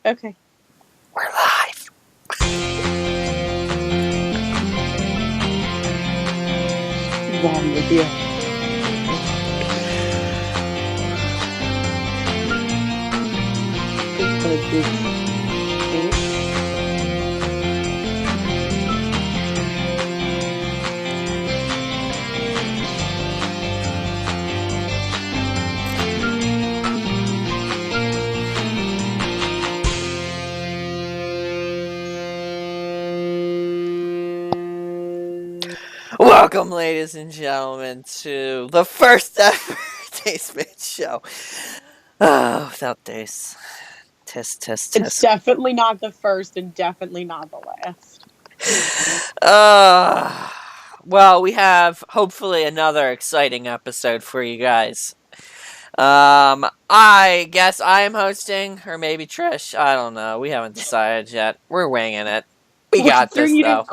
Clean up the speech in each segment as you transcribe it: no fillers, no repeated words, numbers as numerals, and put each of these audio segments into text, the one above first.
Okay. We're live. What's wrong with you? Because it's pink. Welcome, ladies and gentlemen, to the first ever Dace Man show. Oh, without Dace. Tisk. It's definitely not the first and definitely not the last. Well, we have hopefully another exciting episode for you guys. I guess I am hosting, or maybe Trish. I don't know. We haven't decided yet. We're winging it. We got this, You though.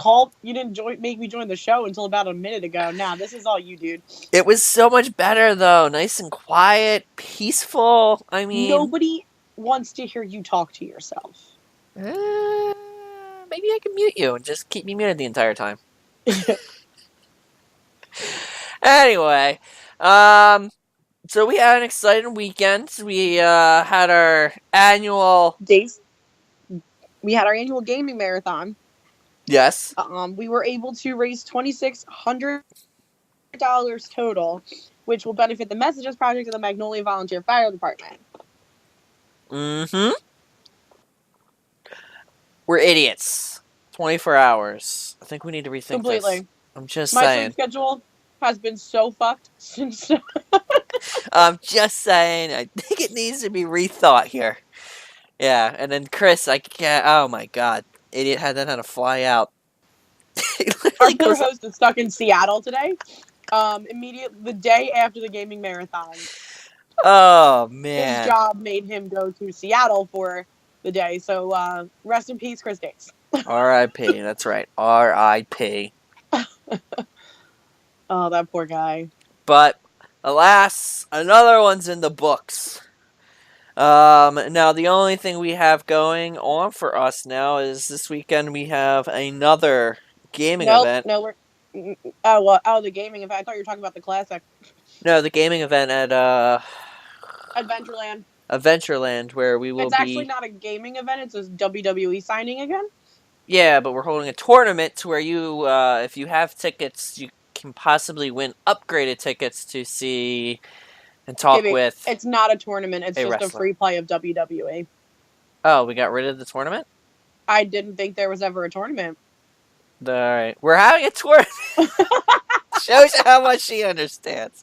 didn't make me join the show until about a minute ago. Now this is all you, dude. It was so much better, though. Nice and quiet, peaceful. I mean, Nobody wants to hear you talk to yourself. maybe I can mute you and just keep me muted the entire time. Anyway, so we had an exciting weekend. We had our annual Days. We had our annual gaming marathon. Yes. We were able to raise $2,600 total, which will benefit the Messages Project of the Magnolia Volunteer Fire Department. Mm-hmm. We're idiots. 24 hours. I think we need to rethink Completely. this. I'm just My saying. sleep schedule has been so fucked since. I'm just saying. I think it needs to be rethought here. Yeah, and then Chris, I can't. Oh my god, idiot had to fly out. Our poor host is stuck in Seattle today. The day after the gaming marathon. Oh man. His job made him go to Seattle for the day. So rest in peace, Chris Dace. R.I.P. That's right. R.I.P. Oh, that poor guy. But alas, another one's in the books. Now the only thing we have going on for us now is this weekend we have another gaming event. No, we're the gaming event. I thought you were talking about the classic. No, the gaming event at Adventureland. Adventureland, where we will It's actually not a gaming event. It's a WWE signing again. Yeah, but we're holding a tournament to where you, if you have tickets, you can possibly win upgraded tickets to see and talk with. It's not a tournament. It's just wrestler. A free play of WWE. Oh, we got rid of the tournament? I didn't think there was ever a tournament. All right, we're having a tournament. Shows you how much she understands.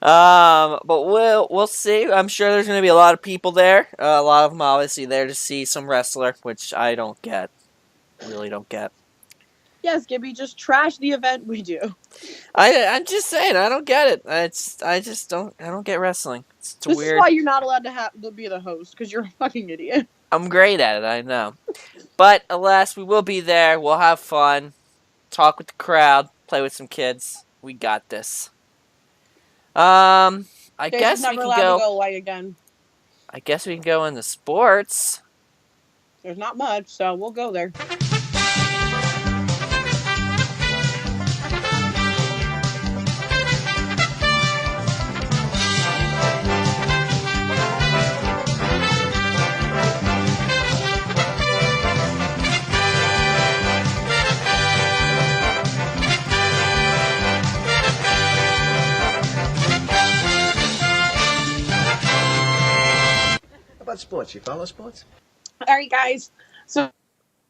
But we'll see. I'm sure there's going to be a lot of people there. A lot of them obviously there to see some wrestler, which I don't get. Really don't get. Yes, Gibby, just trash the event we do. I'm just saying, I don't get it. I don't get wrestling. It's this weird. Is why you're not allowed to be the host, because you're a fucking idiot. I'm great at it, I know. But alas, we will be there. We'll have fun, talk with the crowd, play with some kids. We got this. I guess we can go away again. I guess we can go into sports. There's not much, so we'll go there. How about sports? You follow sports? All right, guys. So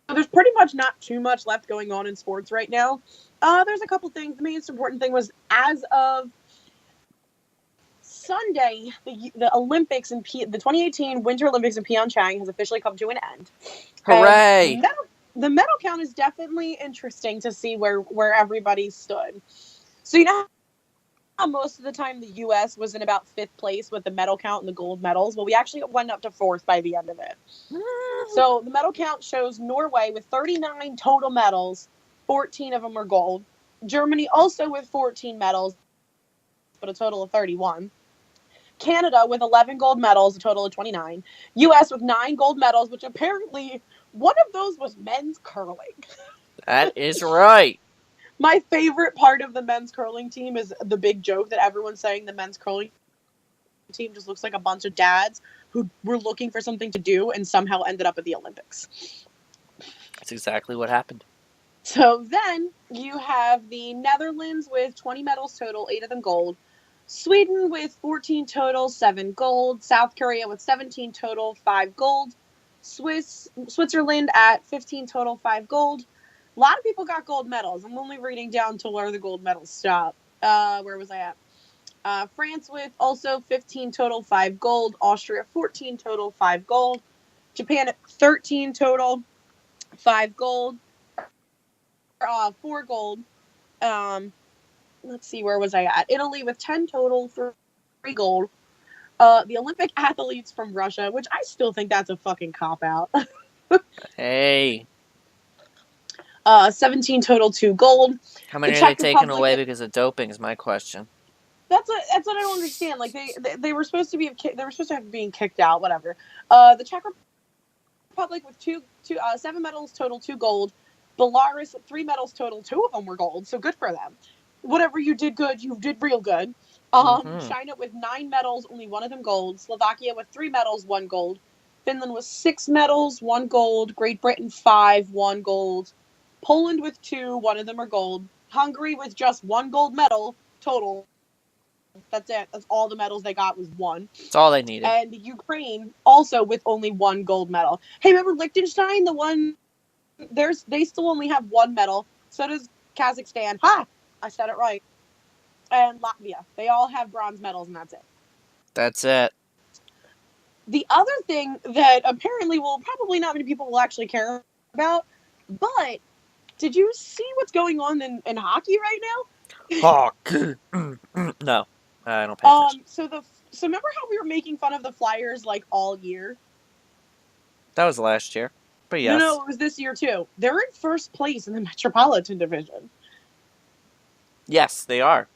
there's pretty much not too much left going on in sports right now. There's a couple things. The most important thing was, as of Sunday, the Olympics in the 2018 Winter Olympics in Pyeongchang has officially come to an end. Hooray! The medal count is definitely interesting to see where everybody stood. So you know how most of the time the U.S. was in about 5th place with the medal count and the gold medals? Well, we actually went up to 4th by the end of it. So the medal count shows Norway with 39 total medals, 14 of them are gold. Germany also with 14 medals, but a total of 31. Canada with 11 gold medals, a total of 29. U.S. with 9 gold medals, which apparently one of those was men's curling. That is right. My favorite part of the men's curling team is the big joke that everyone's saying the men's curling team just looks like a bunch of dads who were looking for something to do and somehow ended up at the Olympics. That's exactly what happened. So then you have the Netherlands with 20 medals total, 8 of them gold. Sweden with 14 total, 7 gold. South Korea with 17 total, 5 gold. Switzerland at 15 total, 5 gold. A lot of people got gold medals. I'm only reading down to where the gold medals stop. Where was I at? France with also 15 total, 5 gold. Austria 14 total, 5 gold. Japan at 13 total, 5 gold. 4 gold. Let's see, where was I at? Italy with 10 total, 3 gold. The Olympic athletes from Russia, which I still think that's a fucking cop-out. Hey. 17 total, 2 gold. How many are they taking away because of doping is my question. That's what I don't understand. Like they were supposed to have been kicked out, whatever. The Czech Republic with 7 medals total, 2 gold. Belarus with 3 medals total, 2 of them were gold, so good for them. Whatever you did good, you did real good. China with 9 medals, only 1 of them gold. Slovakia with 3 medals, 1 gold. Finland with 6 medals, 1 gold. Great Britain 5, 1 gold. Poland with 2, 1 of them are gold. Hungary with just 1 gold medal total. That's it. That's all the medals they got was 1. That's all they needed. And Ukraine also with only 1 gold medal. Hey, remember Liechtenstein? The one they still only have 1 medal. So does Kazakhstan. Ha! I said it right. And Latvia. They all have bronze medals, and that's it. That's it. The other thing that apparently probably not many people will actually care about, but did you see what's going on in hockey right now? Hockey. No, I don't pay attention. So remember how we were making fun of the Flyers like all year? That was last year, but yes. No, it was this year too. They're in first place in the Metropolitan Division. Yes, they are.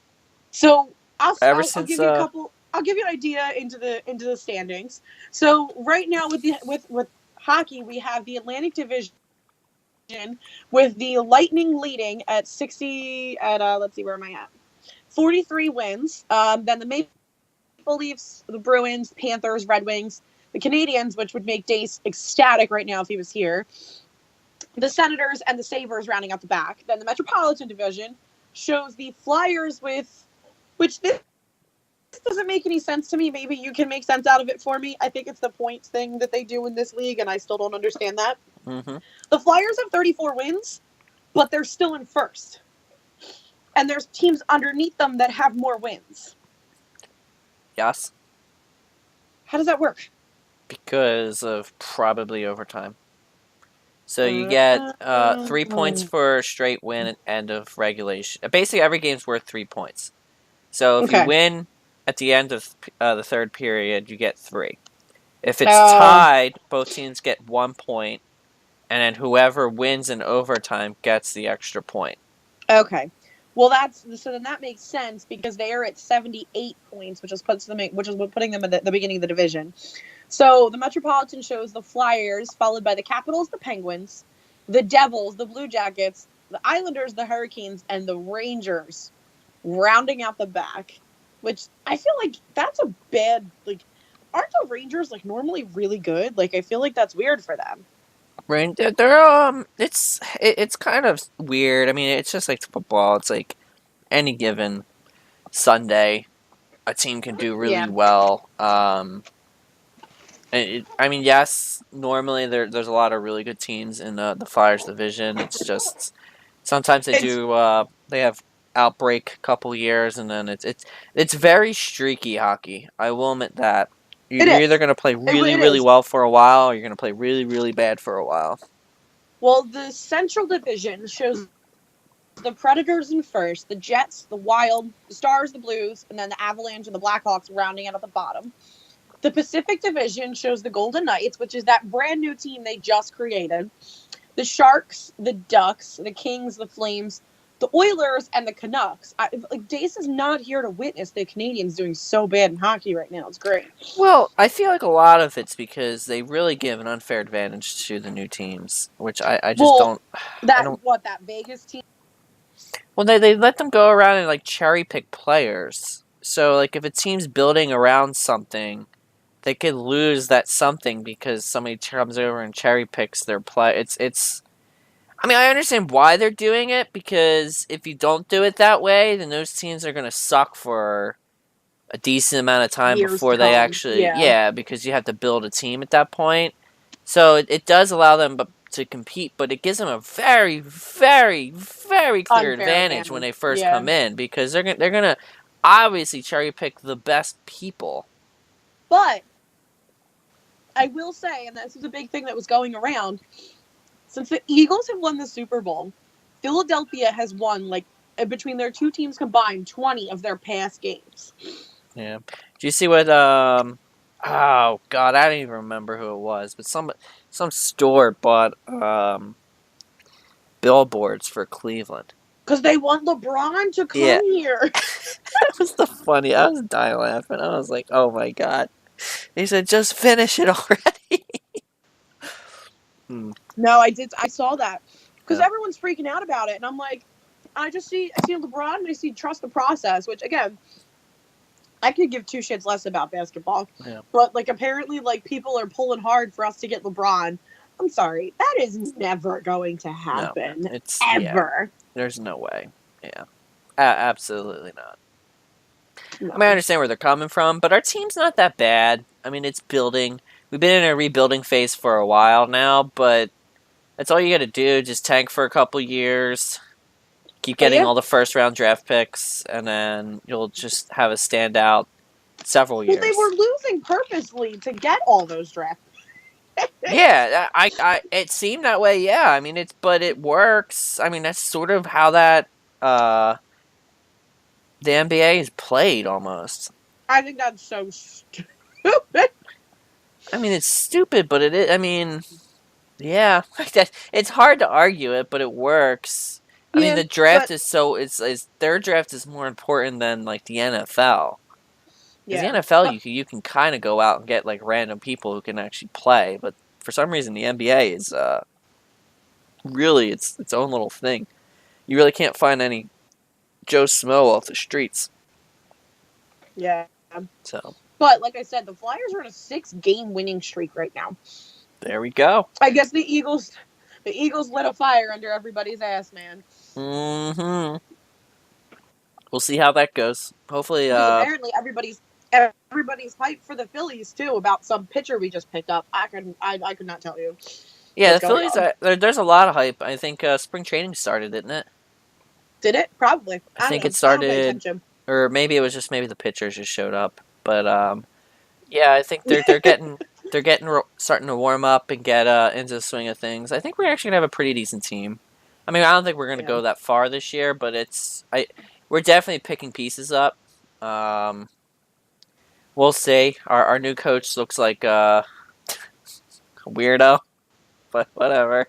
So I'll give you a couple. I'll give you an idea into the standings. So right now with hockey, we have the Atlantic Division with the Lightning leading at 60. Let's see, where am I at? 43 wins. Then the Maple Leafs, the Bruins, Panthers, Red Wings, the Canadiens, which would make Dace ecstatic right now if he was here. The Senators and the Sabres rounding out the back. Then the Metropolitan Division shows the Flyers which this doesn't make any sense to me. Maybe you can make sense out of it for me. I think it's the points thing that they do in this league, and I still don't understand that. Mm-hmm. The Flyers have 34 wins, but they're still in first. And there's teams underneath them that have more wins. Yes. How does that work? Because of probably overtime. So you get 3 points for a straight win at end of regulation. Basically, every game's worth 3 points. So if you win at the end of the third period, you get 3. If it's tied, both teams get 1 point, and then whoever wins in overtime gets the extra point. Okay. Well, then that makes sense because they are at 78 points, which is putting them at the beginning of the division. So the Metropolitan shows the Flyers, followed by the Capitals, the Penguins, the Devils, the Blue Jackets, the Islanders, the Hurricanes, and the Rangers, rounding out the back. Which I feel like that's a bad, like, aren't the Rangers like normally really good? Like, I feel like that's weird for them. They're it's kind of weird. I mean, it's just like football. It's like any given Sunday, a team can do really well. Yes, normally there's a lot of really good teams in the Flyers division. It's just sometimes they have outbreak couple years, and then it's very streaky hockey. I will admit that. You're either going to play really well for a while, or you're going to play really, really bad for a while. Well, the Central Division shows the Predators in first, the Jets, the Wild, the Stars, the Blues, and then the Avalanche and the Blackhawks rounding out at the bottom. The Pacific Division shows the Golden Knights, which is that brand new team they just created. The Sharks, the Ducks, the Kings, the Flames, the Oilers and the Canucks. Like Dace is not here to witness the Canadians doing so bad in hockey right now. It's great. Well, I feel like a lot of it's because they really give an unfair advantage to the new teams, which I just Well, don't. I that don't. what that Vegas team. Well, they let them go around and like cherry pick players. So like if a team's building around something, they could lose that something because somebody comes over and cherry picks their play. It's. I mean, I understand why they're doing it because if you don't do it that way, then those teams are going to suck for a decent amount of time Years to before they come. actually, Yeah. yeah, because you have to build a team at that point. So it does allow them to compete, but it gives them a very, very, very clear Unfair advantage when advantage. they first Yeah. come in because they're gonna obviously cherry pick the best people. But I will say, and this is a big thing that was going around, since the Eagles have won the Super Bowl, Philadelphia has won like between their two teams combined 20 of their past games. Yeah. Do you see what oh god, I don't even remember who it was, but some store bought billboards for Cleveland. Because they want LeBron to Yeah. come here. That was the funny. I was dying laughing. I was like, "Oh my god!" He said, "Just finish it already." No, I saw that. Because Yeah. everyone's freaking out about it. And I'm like, I see LeBron and I see trust the process, which again, I could give two shits less about basketball. Yeah. But like apparently like people are pulling hard for us to get LeBron. I'm sorry. That is never going to happen. No, it's ever. Yeah, there's no way. Yeah, absolutely not. No. I mean, I understand where they're coming from, but our team's not that bad. I mean, it's building. We've been in a rebuilding phase for a while now, but that's all you got to do. Just tank for a couple years, keep getting all the first round draft picks, and then you'll just have a standout several years. Well, they were losing purposely to get all those draft picks. Yeah, it seemed that way. Yeah, I mean, but it works. I mean, that's sort of how that the NBA is played almost. I think that's so stupid. I mean, it's stupid, but it is. I mean, yeah, it's hard to argue it, but it works. I mean, the draft is their draft is more important than like the NFL. Because the NFL, you can kind of go out and get like random people who can actually play, but for some reason the NBA is really its own little thing. You really can't find any Joe Smo off the streets. Yeah. So. But like I said, the Flyers are on a 6-game winning streak right now. There we go. I guess the Eagles lit a fire under everybody's ass, man. Mm-hmm. We'll see how that goes. Hopefully, apparently everybody's hyped for the Phillies too about some pitcher we just picked up. I could not tell you. Yeah, the Phillies. There's a lot of hype. I think spring training started, didn't it? Did it? Probably. I think it started, or maybe it was just maybe the pitchers just showed up. But yeah, I think they're getting starting to warm up and get into the swing of things. I think we're actually gonna have a pretty decent team. I mean, I don't think we're gonna go that far this year, but we're definitely picking pieces up. We'll see. Our new coach looks like a weirdo, but whatever.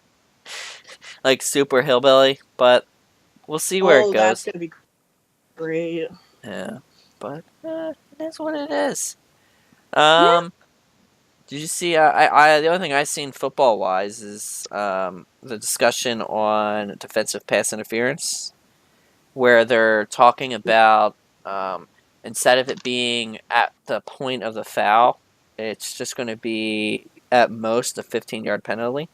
Like super hillbilly, but we'll see where it goes. That's gonna be great. Yeah, but it is what it is. Did you see? The only thing I've seen football wise is the discussion on defensive pass interference, where they're talking about instead of it being at the point of the foul, it's just going to be at most a 15-yard penalty.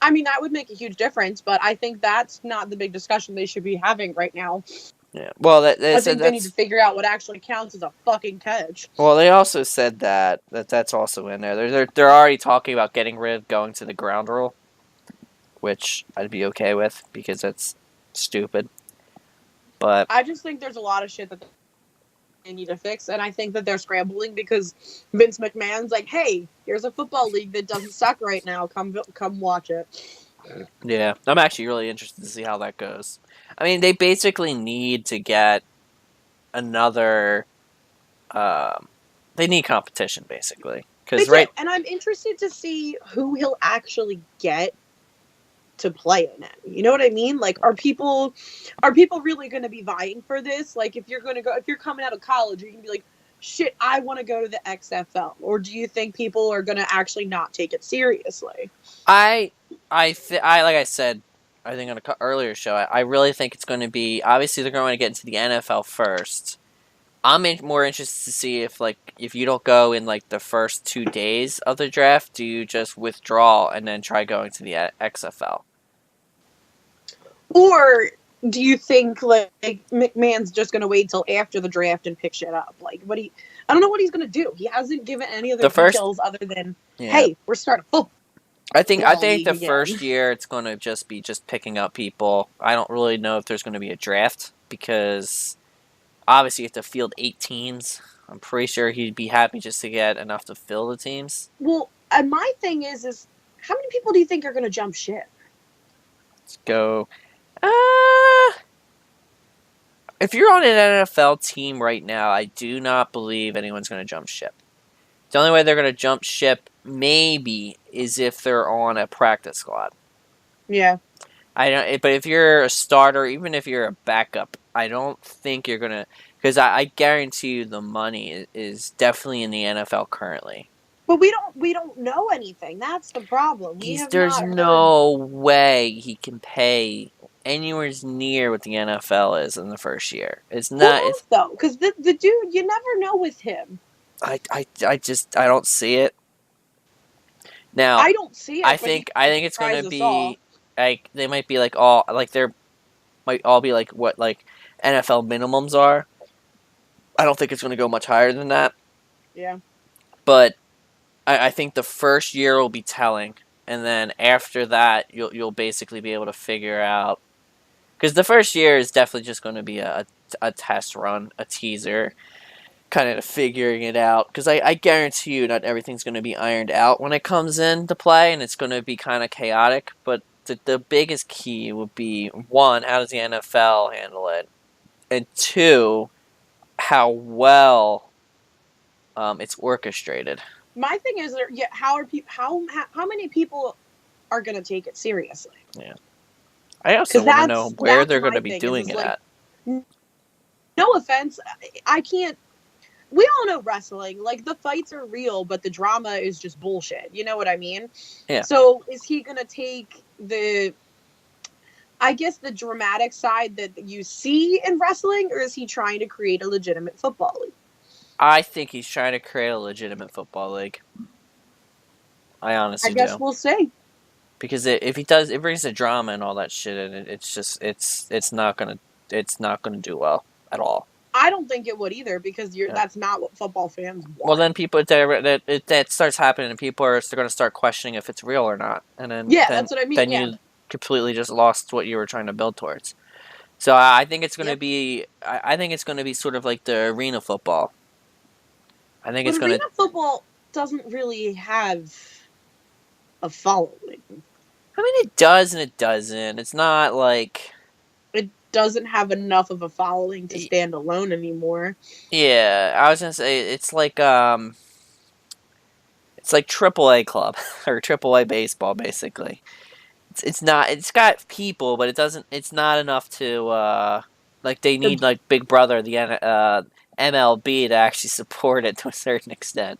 I mean, that would make a huge difference, but I think that's not the big discussion they should be having right now. Yeah, well, I think they need to figure out what actually counts as a fucking catch. Well, they also said that's also in there. They're already talking about getting rid of going to the ground rule, which I'd be okay with because that's stupid. But I just think there's a lot of shit that they need to fix, and I think that they're scrambling because Vince McMahon's like, "Hey, here's a football league that doesn't suck right now. Come watch it." Yeah, I'm actually really interested to see how that goes. I mean, they basically need to get another. They need competition, basically, because and I'm interested to see who he'll actually get to play in it. You know what I mean? Like, are people really going to be vying for this? Like, if you're coming out of college, you can be like, shit, I want to go to the XFL. Or do you think people are going to actually not take it seriously? I like I said, I think on a earlier show, I really think it's going to be, obviously they're going to get into the NFL first. More interested to see if you don't go in like the first 2 days of the draft, do you just withdraw and then try going to the XFL? Or do you think like McMahon's just going to wait till after the draft and pick shit up? Like, I don't know what he's going to do. He hasn't given any other The first, details other than, yeah. hey, we're starting football. I think the Again. first year it's going to just be picking up people. I don't really know if there's going to be a draft because obviously you have to field 8 teams. I'm pretty sure he'd be happy just to get enough to fill the teams. Well, and my thing is how many people do you think are going to jump ship? Let's go. If you're on an NFL team right now, I do not believe anyone's going to jump ship. The only way they're going to jump ship maybe is if they're on a practice squad. Yeah. I don't. But if you're a starter, even if you're a backup, I don't think you're gonna. Because I guarantee you, the money is definitely in the NFL currently. But we don't know anything. That's the problem. There's no way he can pay anywhere near what the NFL is in the first year. It's not. Who knows, though, because the dude, you never know with him. I don't see it. Now I don't see it. I think it's going to be like they might be like all like they're might all be like what like NFL minimums are. I don't think it's going to go much higher than that. Yeah. But I think the first year will be telling, and then after that you'll basically be able to figure out, because the first year is definitely just going to be a test run, a teaser, kind of figuring it out, because I guarantee you not everything's going to be ironed out when it comes into play, and it's going to be kind of chaotic. But the biggest key would be, one, how does the NFL handle it, and two, how well it's orchestrated. My thing is, how many people are going to take it seriously? Yeah, I also want to know where they're going to be doing it at. No offense, I can't. We all know wrestling. Like, the fights are real, but the drama is just bullshit. You know what I mean? Yeah. So is he going to take the dramatic side that you see in wrestling, or is he trying to create a legitimate football league? I think he's trying to create a legitimate football league. I honestly do. I guess we'll see. Because if he does, it brings the drama and all that shit, and it's not gonna do well at all. I don't think it would either, because that's not what football fans want. Well, then that starts happening, and people are going to start questioning if it's real or not, and then that's what I mean. Then you completely just lost what you were trying to build towards. So I think it's going to be. I think it's going to be sort of like the arena football. I think it's going to. Arena football doesn't really have a following. I mean, it does and it doesn't. It's not like it doesn't have enough of a following to stand alone anymore. Yeah, I was gonna say it's like AAA club or AAA baseball, basically. It's not. It's got people, but it's not enough to like they need like Big Brother, the MLB to actually support it to a certain extent.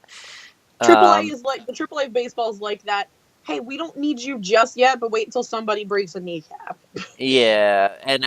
AAA is like the AAA baseball is like that. Hey, we don't need you just yet, but wait until somebody breaks a kneecap. Yeah, and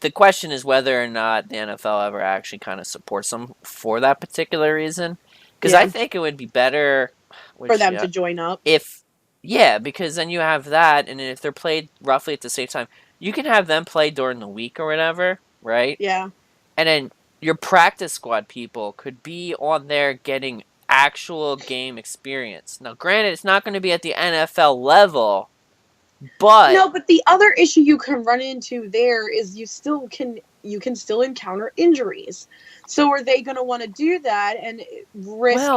the question is whether or not the NFL ever actually kind of supports them for that particular reason. Because I think it would be better for them to join up. Because then you have that, and if they're played roughly at the same time, you can have them play during the week or whatever, right? Yeah. And then your practice squad people could be on there getting actual game experience. Now, granted, it's not going to be at the NFL level, but no. But the other issue you can run into there is you can still encounter injuries. So are they going to want to do that and risk?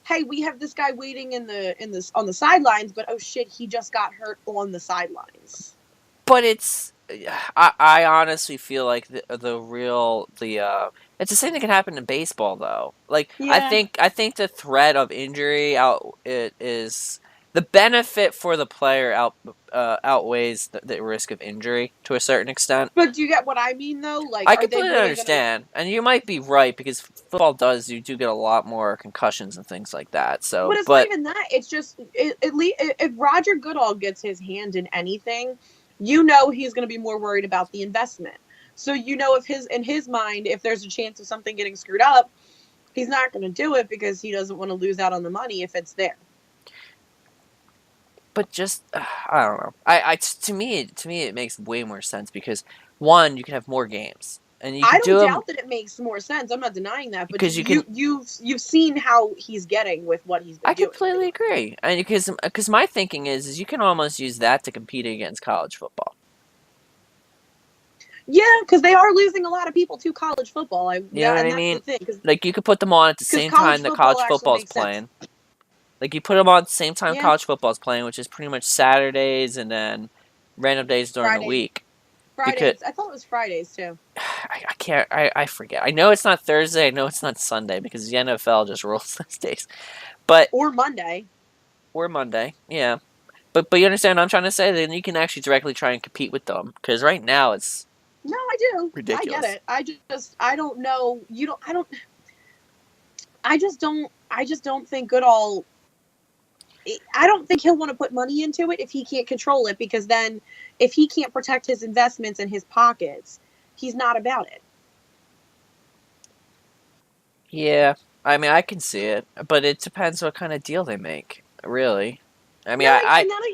Hey, we have this guy waiting on the sidelines, but oh shit, he just got hurt on the sidelines. But I honestly feel like it's the same thing can happen in baseball though. Like I think the threat of injury is the benefit for the player outweighs the risk of injury to a certain extent. But do you get what I mean, though? Like, I are they completely really going to... understand, and you might be right because football you do get a lot more concussions and things like that. But So, it's not but even that. It's just, at least, if Roger Goodall gets his hand in anything, you know he's going to be more worried about the investment. So you know, if in his mind, if there's a chance of something getting screwed up, he's not going to do it because he doesn't want to lose out on the money if it's there. But just I don't know. To me it makes way more sense because one, you can have more games and you I can don't do them doubt that it makes more sense. I'm not denying that, but because you can. you've seen how he's getting with what he's been I doing. completely agree, and because my thinking is you can almost use that to compete against college football. Yeah, because they are losing a lot of people to college football. You know what I That's the mean? thing. Like you could put them on at the Because same college time that football college actually football is makes sense. playing. Like you put them on at the same time Yeah. college football is playing, which is pretty much Saturdays and then random days during the week. Because Fridays. I thought it was Fridays too. I can't. I forget. I know it's not Thursday. I know it's not Sunday because the NFL just rolls those days. But Or Monday. or Monday, yeah. But you understand what I'm trying to say? Then you can actually directly try and compete with them because right now it's No, I do. ridiculous. I get it. I don't know. I just don't think Goodall. I don't think he'll want to put money into it if he can't control it, because then if he can't protect his investments and his pockets, he's not about it. Yeah, I mean I can see it, but it depends what kind of deal they make. Really, I mean No,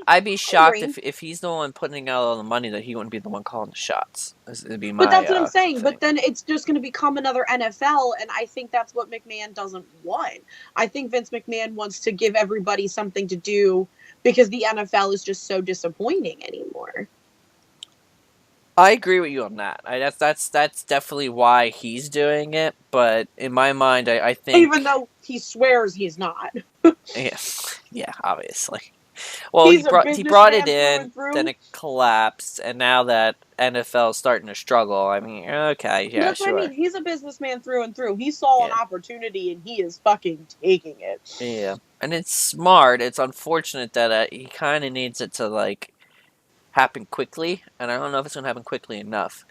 I'd be I shocked agree. if he's the one putting out all the money that he wouldn't be the one calling the shots. It'd be But my that's what I'm saying. thing. But then it's just going to become another NFL, and I think that's what McMahon doesn't want. I think Vince McMahon wants to give everybody something to do because the NFL is just so disappointing anymore. I agree with you on that. That's definitely why he's doing it. But in my mind, I think Even though he swears he's not. yeah, yeah, obviously. Well, He's a he brought it businessman through in, and through. then it collapsed, and now that NFL's starting to struggle, I mean, okay, yeah, That's what I sure, mean. He's a businessman through and through. He saw an yeah, opportunity and he is fucking taking it. yeah, and it's smart. It's unfortunate that he kind of needs it to like happen quickly, and I don't know if it's gonna happen quickly enough.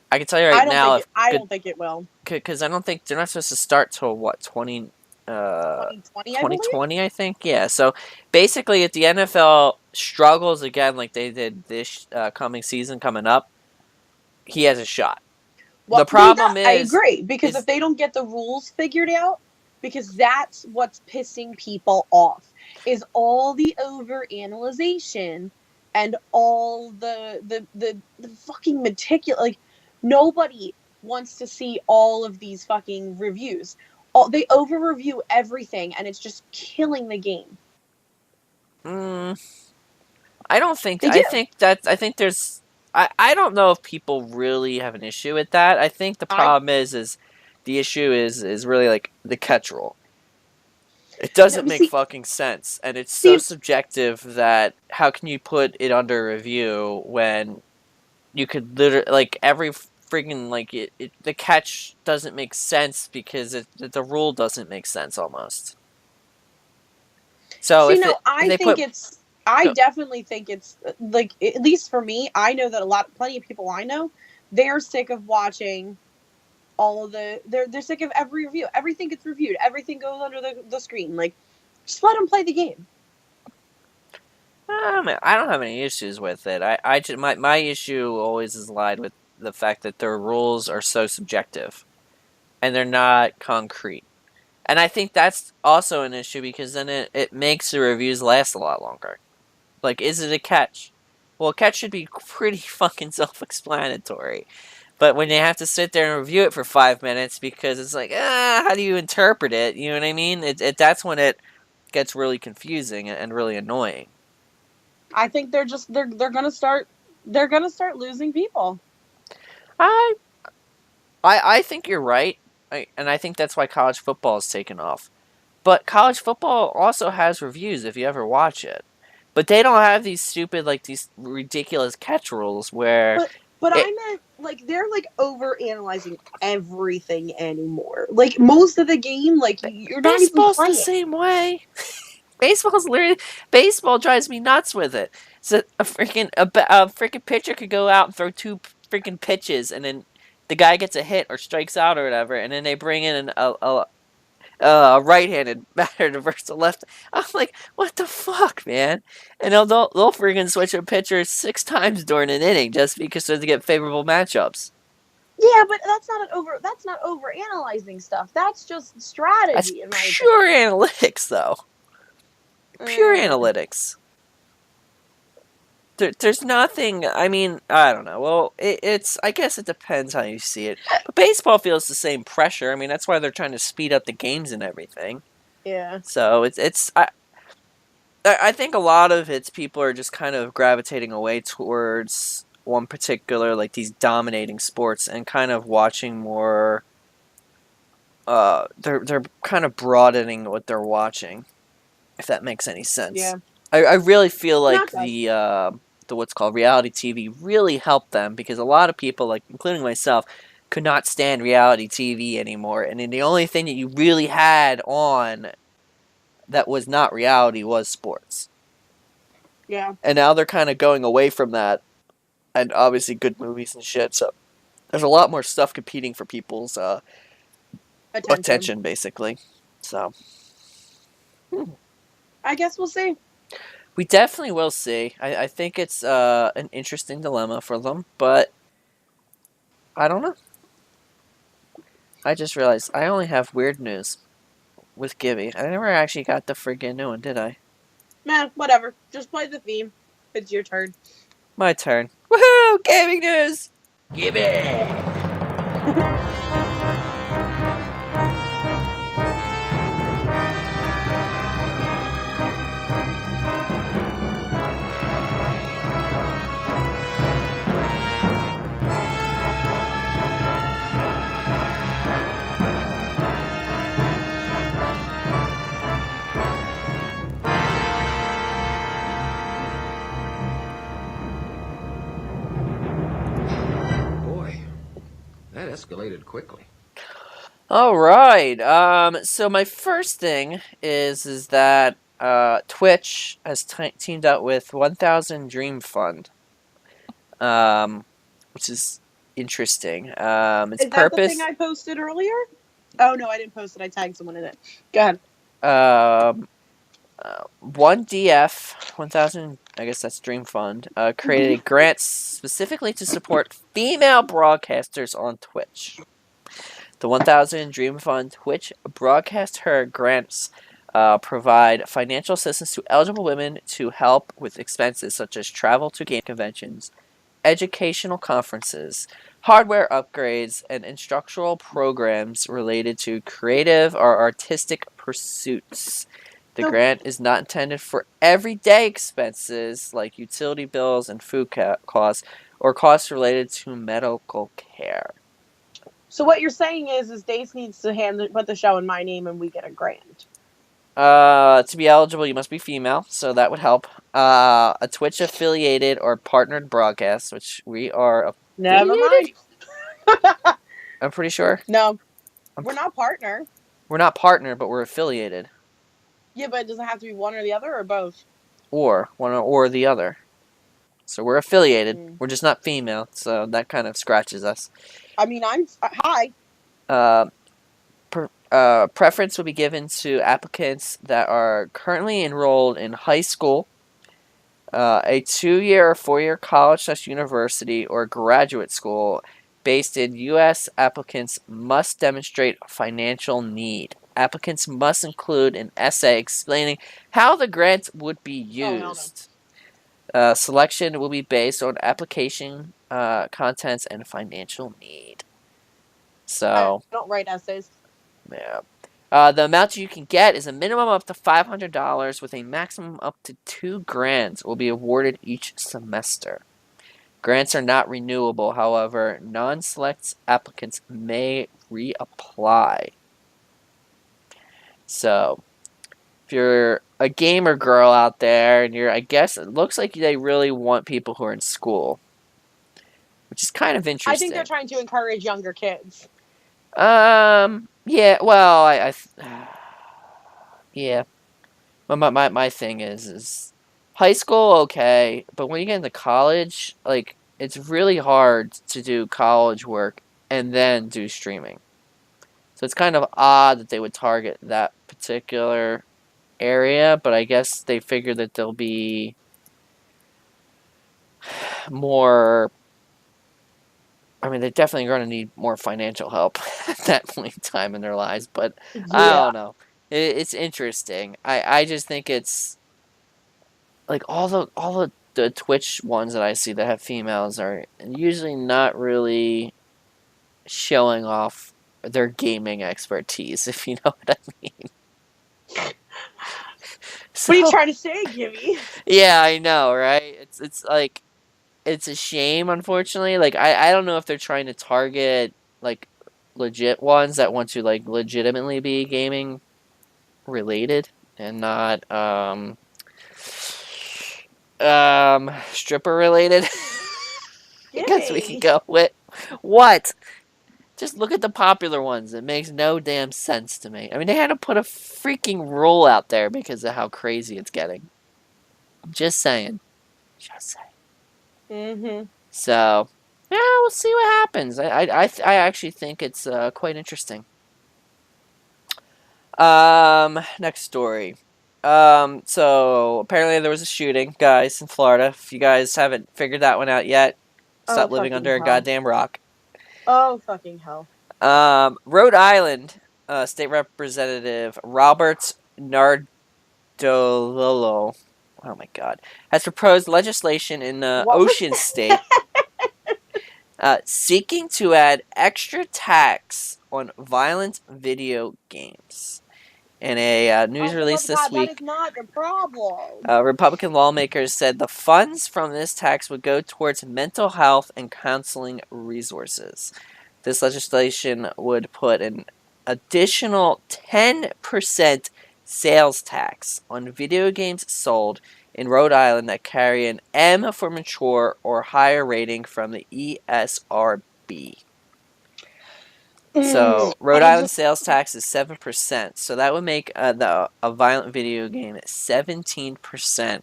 I can tell you right now, if I good, don't think it will. because I don't think they're not supposed to start till what 2020, I believe. 2020, I think. Yeah. So basically, if the NFL struggles again like they did this coming season coming up, he has a shot. Well, The problem I is, agree, because if they don't get the rules figured out, because that's what's pissing people off, is all the overanalyzation and all the fucking meticulous. Like, nobody wants to see all of these fucking reviews. They over review everything, and it's just killing the game. I don't think. They do. I think there's. I don't know if people really have an issue with that. I think the I problem is the issue is really like the catch rule. It doesn't make see. fucking sense, and it's so See, subjective that how can you put it under review when you could literally like every freaking like the catch doesn't make sense because the rule doesn't make sense almost. So See, no, if they put I definitely think it's like, at least for me, I know that plenty of people I know, they're sick of watching all of they're sick of every review. Everything gets reviewed. Everything goes under the screen. Like, just let them play the game. I don't have any issues with it. I just, my issue always is lied with the fact that their rules are so subjective and they're not concrete. And I think that's also an issue because then it makes the reviews last a lot longer. Like, is it a catch? Well, a catch should be pretty fucking self-explanatory. But when they have to sit there and review it for 5 minutes because it's like, how do you interpret it? You know what I mean? That's when it gets really confusing and really annoying. I think they're gonna start losing people. I think you're right, and I think that's why college football has taken off. But college football also has reviews if you ever watch it. But they don't have these stupid, like, these ridiculous catch rules where... But I meant, like, they're, like, over analyzing everything anymore. Like, most of the game, like, you're not even Baseball's playing. the same way. Baseball drives me nuts with it. So a freaking pitcher could go out and throw two freaking pitches, and then the guy gets a hit or strikes out or whatever, and then they bring in a right-handed batter to verse the left. I'm like, what the fuck, man? And they'll freaking switch a pitcher 6 times during an inning just because they get favorable matchups. Yeah, but that's not over analyzing stuff. That's just strategy. That's pure analytics, though. Pure analytics. There's nothing. I mean, I don't know. Well, it's. I guess it depends how you see it. But baseball feels the same pressure. I mean, that's why they're trying to speed up the games and everything. Yeah. So it's. I think a lot of it's people are just kind of gravitating away towards one particular, like, these dominating sports, and kind of watching more. They're kind of broadening what they're watching, if that makes any sense. Yeah. I really feel like the what's called reality TV really helped them, because a lot of people, like including myself, could not stand reality TV anymore, and then the only thing that you really had on that was not reality was sports. Yeah. And now they're kind of going away from that, and obviously good movies and shit. So there's a lot more stuff competing for people's attention, basically. So I guess we'll see. We definitely will see. I think it's an interesting dilemma for them, but I don't know. I just realized I only have weird news with Gibby. I never actually got the friggin' new one, did I? Man, whatever. Just play the theme. It's your turn. My turn. Woohoo! Gaming news! Gibby! That escalated quickly. All right. So my first thing is that Twitch has teamed up with 1000 Dream Fund, which is interesting. Its Is that purpose. the thing I posted earlier? Oh no, I didn't post it. I tagged someone in it. Go ahead. 1DF 1000. I guess that's Dream Fund. Created a grant specifically to support female broadcasters on Twitch. The 1000 Dream Fund Twitch Broadcast Her grants provide financial assistance to eligible women to help with expenses such as travel to game conventions, educational conferences, hardware upgrades, and instructional programs related to creative or artistic pursuits. The grant is not intended for everyday expenses like utility bills and food costs or costs related to medical care. So what you're saying is Dace needs to put the show in my name and we get a grant. To be eligible, you must be female, so that would help. A Twitch affiliated or partnered broadcast, which we are. Never mind. I'm pretty sure. No, we're not partner. We're not partner, but we're affiliated. Yeah, but does it have to be one or the other or both? Or one or the other. So we're affiliated. We're just not female, so that kind of scratches us. I mean, I'm hi. Preference will be given to applicants that are currently enrolled in high school, a 2-year or 4-year college/university, or graduate school based in U.S. Applicants must demonstrate financial need. Applicants must include an essay explaining how the grant would be used. Selection will be based on application contents and financial need. So I don't write essays. Yeah. The amount you can get is a minimum up to $500 with a maximum up to $2,000 will be awarded each semester. Grants are not renewable, however, non-select applicants may reapply. So, if you're a gamer girl out there and I guess it looks like they really want people who are in school, which is kind of interesting. I think they're trying to encourage younger kids. Yeah, well, yeah. My thing is high school okay, but when you get into college, like it's really hard to do college work and then do streaming. So it's kind of odd that they would target that particular area, but I guess they figure that there'll be more. I mean, they're definitely going to need more financial help at that point in time in their lives, but I Yeah. don't know. It's interesting. I just think it's like all the Twitch ones that I see that have females are usually not really showing off their gaming expertise, if you know what I mean. So, What are you trying to say, Gibby? yeah, I know, right? It's like it's a shame, unfortunately. Like I don't know if they're trying to target like legit ones that want to like legitimately be gaming related and not stripper related. I guess we can Gibby. go with what? Just look at the popular ones. It makes no damn sense to me. I mean, they had to put a freaking rule out there because of how crazy it's getting. Just saying. Just saying. Mm-hmm. So, yeah, we'll see what happens. I actually think it's quite interesting. Next story. So apparently there was a shooting, guys, in Florida. If you guys haven't figured that one out yet, stop living under a goddamn rock. Oh, fucking hell. Rhode Island State Representative Robert Nardolillo, oh my god, has proposed legislation in the Ocean State seeking to add extra tax on violent video games. In a news release this week, that is not the problem. Republican lawmakers said the funds from this tax would go towards mental health and counseling resources. This legislation would put an additional 10% sales tax on video games sold in Rhode Island that carry an M for mature or higher rating from the ESRB. So Rhode Island sales tax is 7%. So that would make a violent video game 17%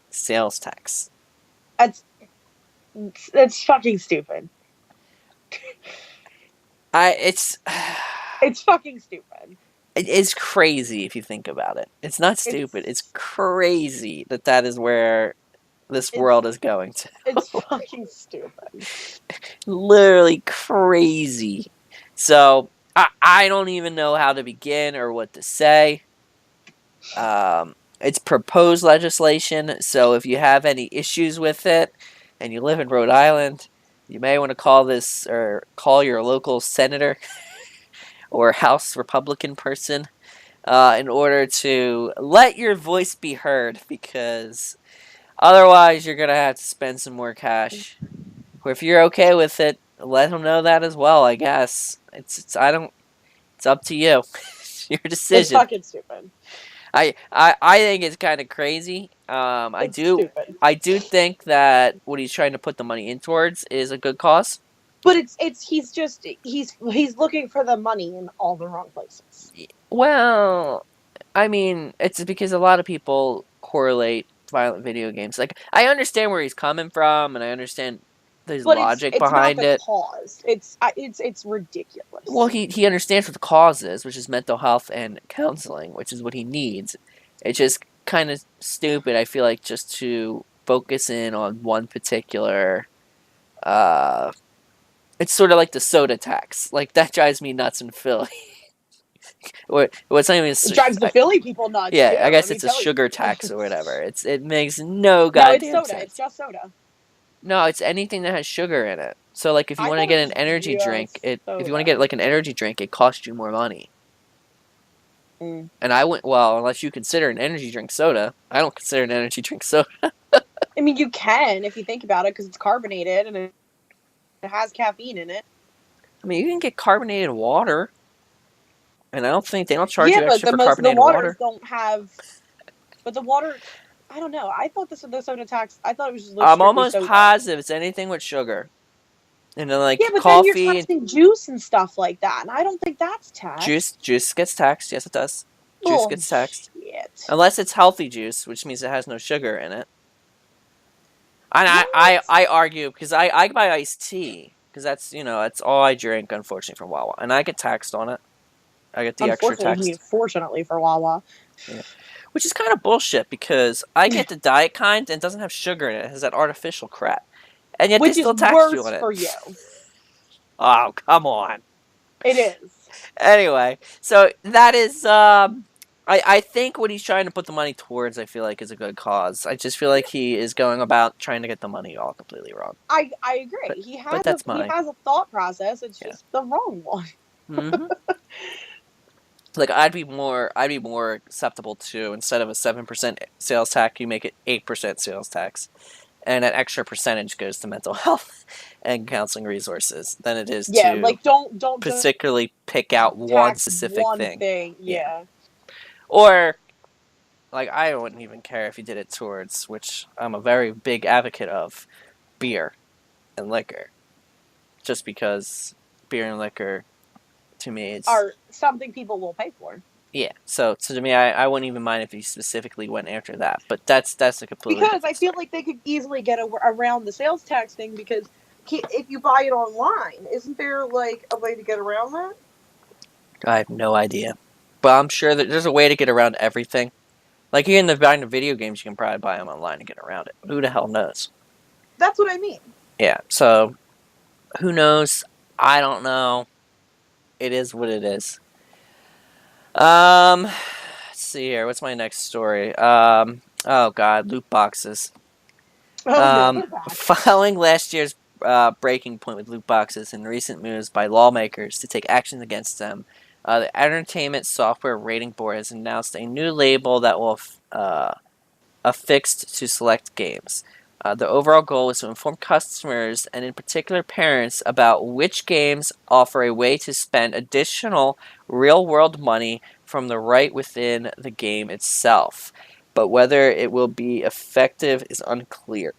sales tax. It's fucking stupid. It's fucking stupid. It's crazy if you think about it. It's not stupid. It's crazy that is where this world is going to. It's fucking stupid. Literally crazy. So I don't even know how to begin or what to say. It's proposed legislation, so if you have any issues with it and you live in Rhode Island, you may want to call this or call your local senator or House Republican person in order to let your voice be heard, because otherwise you're going to have to spend some more cash. Or if you're okay with it, let them know that as well, I guess. It's up to you. It's your decision. It's fucking stupid. I think it's kind of crazy. I do think that what he's trying to put the money in towards is a good cause. But he's looking for the money in all the wrong places. Well, I mean, it's because a lot of people correlate violent video games. Like, I understand where he's coming from, and I understand there's logic behind it. It's not the cause. It's ridiculous. Well, he understands what the cause is, which is mental health and counseling, which is what he needs. It's just kind of stupid, I feel like, just to focus in on one particular. It's sort of like the soda tax. Like, that drives me nuts in Philly. It's not even. It drives the Philly people nuts. Yeah, too, I guess it's a sugar tax or whatever. It makes no goddamn sense. It's just soda. No, it's anything that has sugar in it. So, like, if you want to get an energy drink, if you want to get like an energy drink, it costs you more money. And I went, well, unless you consider an energy drink soda, I don't consider an energy drink soda. I mean, you can if you think about it, because it's carbonated and it has caffeine in it. I mean, you can get carbonated water, and I don't think they don't charge you extra for carbonated water. Don't have, but the water, I don't know. I thought the soda tax. I thought it was just. I'm almost positive it's anything with sugar, and then like but coffee. Then you're taxing juice and stuff like that, and I don't think that's taxed. Juice gets taxed. Yes, it does. Juice gets taxed. Shit. Unless it's healthy juice, which means it has no sugar in it. And I argue, because I buy iced tea, because that's all I drink, unfortunately, from Wawa. And I get taxed on it. I get the extra tax. Fortunately for Wawa. Yeah. Which is kind of bullshit, because I get the diet kind and it doesn't have sugar in it. It has that artificial crap. And yet Which they still is tax you worse on it. for you. Oh, come on. It is. Anyway, so that is, I think what he's trying to put the money towards, I feel like, is a good cause. I just feel like he is going about trying to get the money all completely wrong. I agree. But, he but that's he has a thought process. It's just the wrong one. Mm-hmm. Like, I'd be more acceptable to, instead of a 7% sales tax, you make it 8% sales tax, and an extra percentage goes to mental health and counseling resources than it is to like don't particularly pick out one specific thing. Yeah. Or, like, I wouldn't even care if you did it towards, which I'm a very big advocate of, beer and liquor. Just because beer and liquor, to me, are something people will pay for. Yeah, so to me, I wouldn't even mind if you specifically went after that. But that's a completely because I feel like they could easily get around the sales tax thing, because if you buy it online, isn't there like a way to get around that? I have no idea, but I'm sure that there's a way to get around everything. Like, even buying the video games, you can probably buy them online and get around it. Who the hell knows? That's what I mean. Yeah, so who knows? I don't know. It is what it is. Let's see here. What's my next story? Oh god, loot boxes. Following last year's breaking point with loot boxes and recent moves by lawmakers to take action against them, the Entertainment Software Rating Board has announced a new label that will affixed to select games. The overall goal is to inform customers, and in particular parents, about which games offer a way to spend additional real-world money from the right within the game itself. But whether it will be effective is unclear.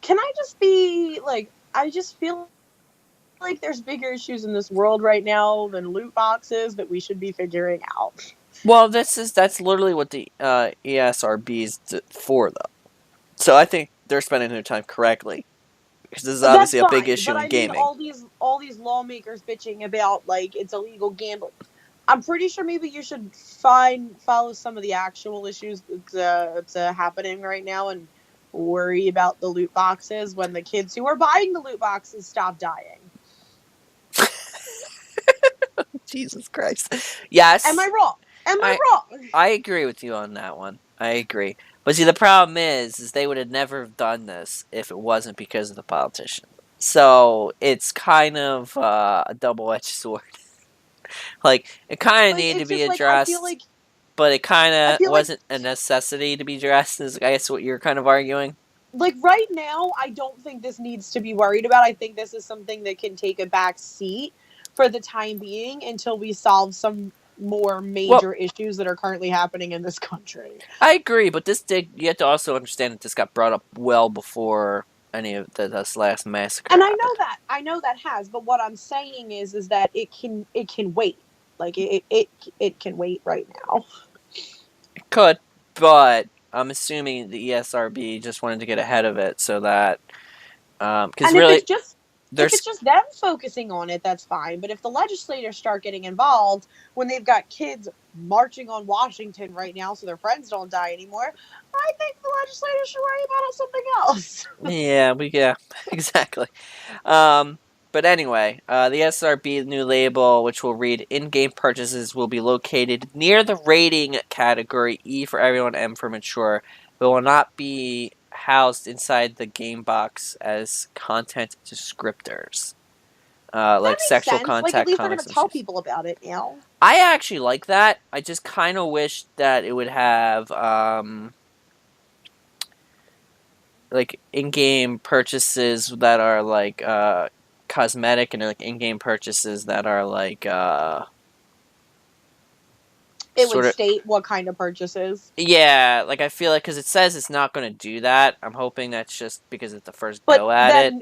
Can I just be like, I just feel like there's bigger issues in this world right now than loot boxes that we should be figuring out. Well, that's literally what the ESRB is for, though. So I think they're spending their time correctly, because this is obviously a big issue in gaming. All these lawmakers bitching about like it's illegal gambling. I'm pretty sure maybe you should follow some of the actual issues that's happening right now and worry about the loot boxes when the kids who are buying the loot boxes stop dying. Jesus Christ. Yes. Am I wrong? Wrong? I agree with you on that one. I agree. But see, the problem is they would have never done this if it wasn't because of the politician. So it's kind of a double-edged sword. Like, it kind of needed to be addressed, but it kind of wasn't a necessity to be addressed, is I guess what you're kind of arguing. Like, right now, I don't think this needs to be worried about. I think this is something that can take a back seat for the time being until we solve some more major issues that are currently happening in this country. I agree, but you have to also understand that this got brought up well before any of this last massacre. And happened. I know that has, but what I'm saying is that it can wait. Like it can wait right now. It could, but I'm assuming the ESRB just wanted to get ahead of it so that because really if it's just them focusing on it, that's fine. But if the legislators start getting involved when they've got kids marching on Washington right now so their friends don't die anymore, I think the legislators should worry about something else. Yeah, exactly. But anyway, the SRB new label, which will read in-game purchases, will be located near the rating category E for everyone, M for mature, but will not be housed inside the game box as content descriptors, like sexual contact. Like, at least they're going to tell people about it now. I actually like that. I just kind of wish that it would have like in-game purchases that are like cosmetic, and like in-game purchases that are like it would state what kind of purchases. Yeah, like I feel like because it says it's not going to do that. I'm hoping that's just because it's the first go at it.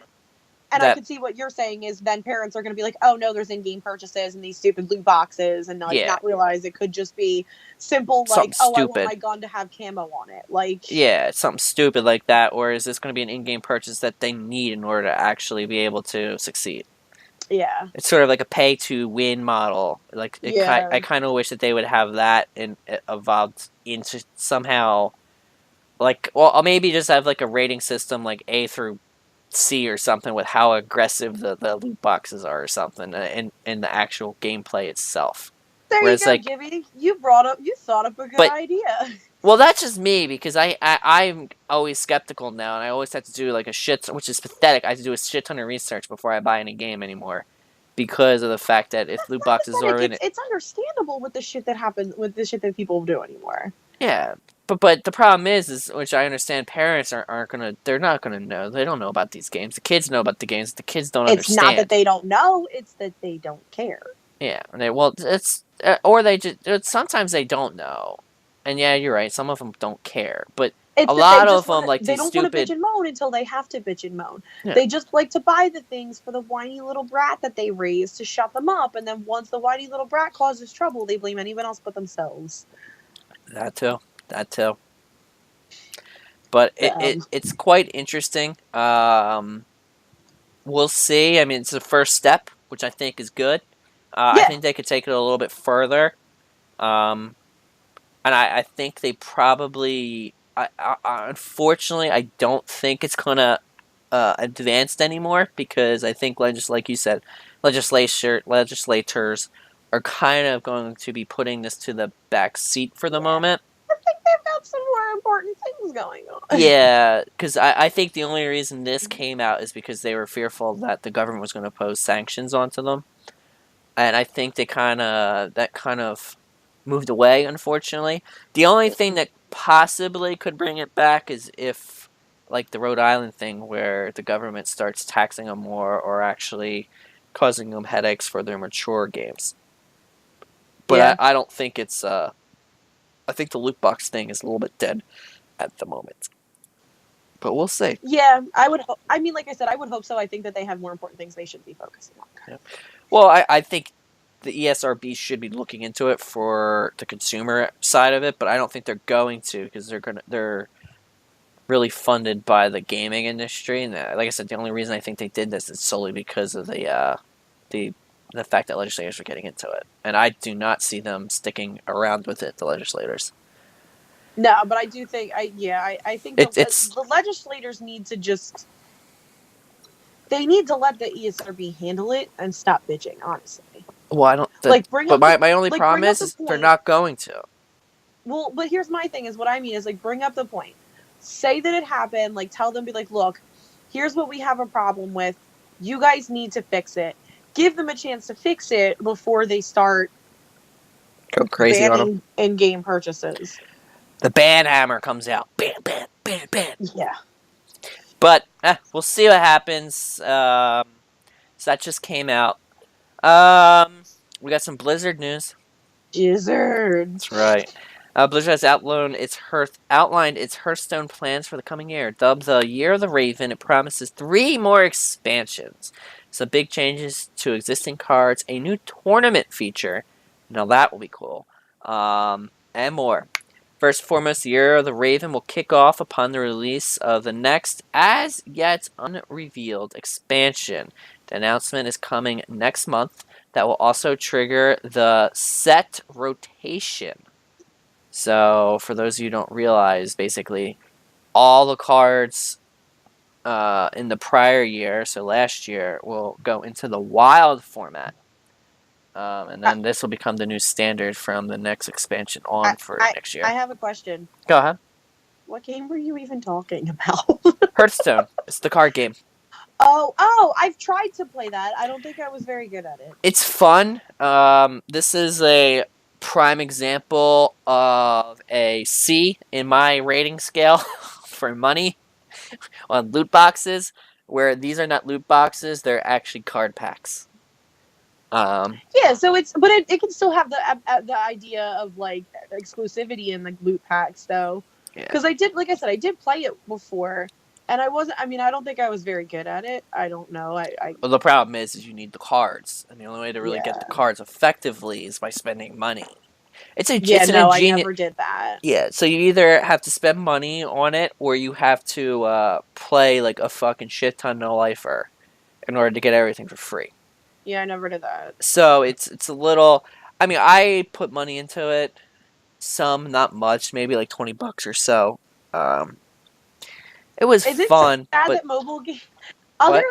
And I could see what you're saying is then parents are going to be like, oh no, there's in-game purchases and these stupid loot boxes, and like not realize it could just be simple like, oh, I want my gun to have camo on it. Like, yeah, something stupid like that. Or is this going to be an in-game purchase that they need in order to actually be able to succeed? Yeah, it's sort of like a pay-to-win model. Like, I kind of wish that they would have that and evolved into somehow, like, well, maybe just have like a rating system like A through C or something with how aggressive the loot boxes are or something in the actual gameplay itself. There you go, Jimmy. You thought up a good idea. Well, that's just me, because I'm always skeptical now, and I always have to do like a shit, which is pathetic. I have to do a shit ton of research before I buy any game anymore, because of the fact that if loot boxes are in it, it's understandable with the shit that happens, with the shit that people do anymore. Yeah, but the problem is which I understand parents aren't gonna, they're not gonna know. They don't know about these games. The kids know about the games. The kids don't understand. It's not that they don't know; it's that they don't care. Yeah, it's or they just sometimes they don't know, and yeah, you're right. Some of them don't care, but a lot of them like they don't want to bitch and moan until they have to bitch and moan. Yeah. They just like to buy the things for the whiny little brat that they raised to shut them up, and then once the whiny little brat causes trouble, they blame anyone else but themselves. That too. But it's quite interesting. We'll see. I mean, it's the first step, which I think is good. I think they could take it a little bit further. And I think they probably... unfortunately, I don't think it's going to advance anymore, because I think, like you said, legislators are kind of going to be putting this to the back seat for the moment. I think they've got some more important things going on. Yeah, because I think the only reason this came out is because they were fearful that the government was going to pose sanctions onto them. And I think that kind of moved away, unfortunately. The only thing that possibly could bring it back is if, like the Rhode Island thing, where the government starts taxing them more or actually causing them headaches for their mature games. But I don't think it's... I think the loot box thing is a little bit dead at the moment. But we'll see. Yeah, I would I mean, like I said, I would hope so. I think that they have more important things they should be focusing on. Yeah. Well, I think the ESRB should be looking into it for the consumer side of it, but I don't think they're going to, because they're really funded by the gaming industry, and like I said, the only reason I think they did this is solely because of the fact that legislators are getting into it. And I do not see them sticking around with it, the legislators. No, but I do think, I think the legislators need to just... They need to let the ESRB handle it and stop bitching, honestly. Well, I don't... my only problem is they're not going to. Well, but here's my thing, is what I mean is, like, bring up the point. Say that it happened, like, tell them, be like, look, here's what we have a problem with. You guys need to fix it. Give them a chance to fix it before they start go crazy on them. In-game purchases. The ban hammer comes out. Ban, ban, ban, ban. Yeah. But we'll see what happens. So that just came out. We got some Blizzard news. Blizzard. That's right. Blizzard has outlined its Hearthstone plans for the coming year. Dubbed the Year of the Raven, it promises 3 more expansions. Some big changes to existing cards, a new tournament feature. Now that will be cool. And more. First and foremost, the Year of the Raven will kick off upon the release of the next, as yet unrevealed, expansion. The announcement is coming next month. That will also trigger the set rotation. So, for those of you who don't realize, basically, all the cards in the prior year, so last year, will go into the wild format. And then this will become the new standard from the next expansion on for next year. I have a question. Go ahead. What game were you even talking about? Hearthstone. It's the card game. Oh, I've tried to play that. I don't think I was very good at it. It's fun. This is a prime example of a C in my rating scale for money on loot boxes, where these are not loot boxes, they're actually card packs. Yeah, so it can still have the idea of like exclusivity in like loot packs though, because I did play it before, And I don't think I was very good at it. I don't know. Well, the problem is you need the cards, and the only way to really get the Yeah. cards effectively is by spending money. It's an I ingenious. never did that. Yeah, so you either have to spend money on it, or you have to play like a fucking shit ton no lifer in order to get everything for free. Yeah, I never did that. So it's a little. I mean, I put money into it. Some, not much, maybe like $20 or so. Um, it was Is it fun, sad but that mobile game, what?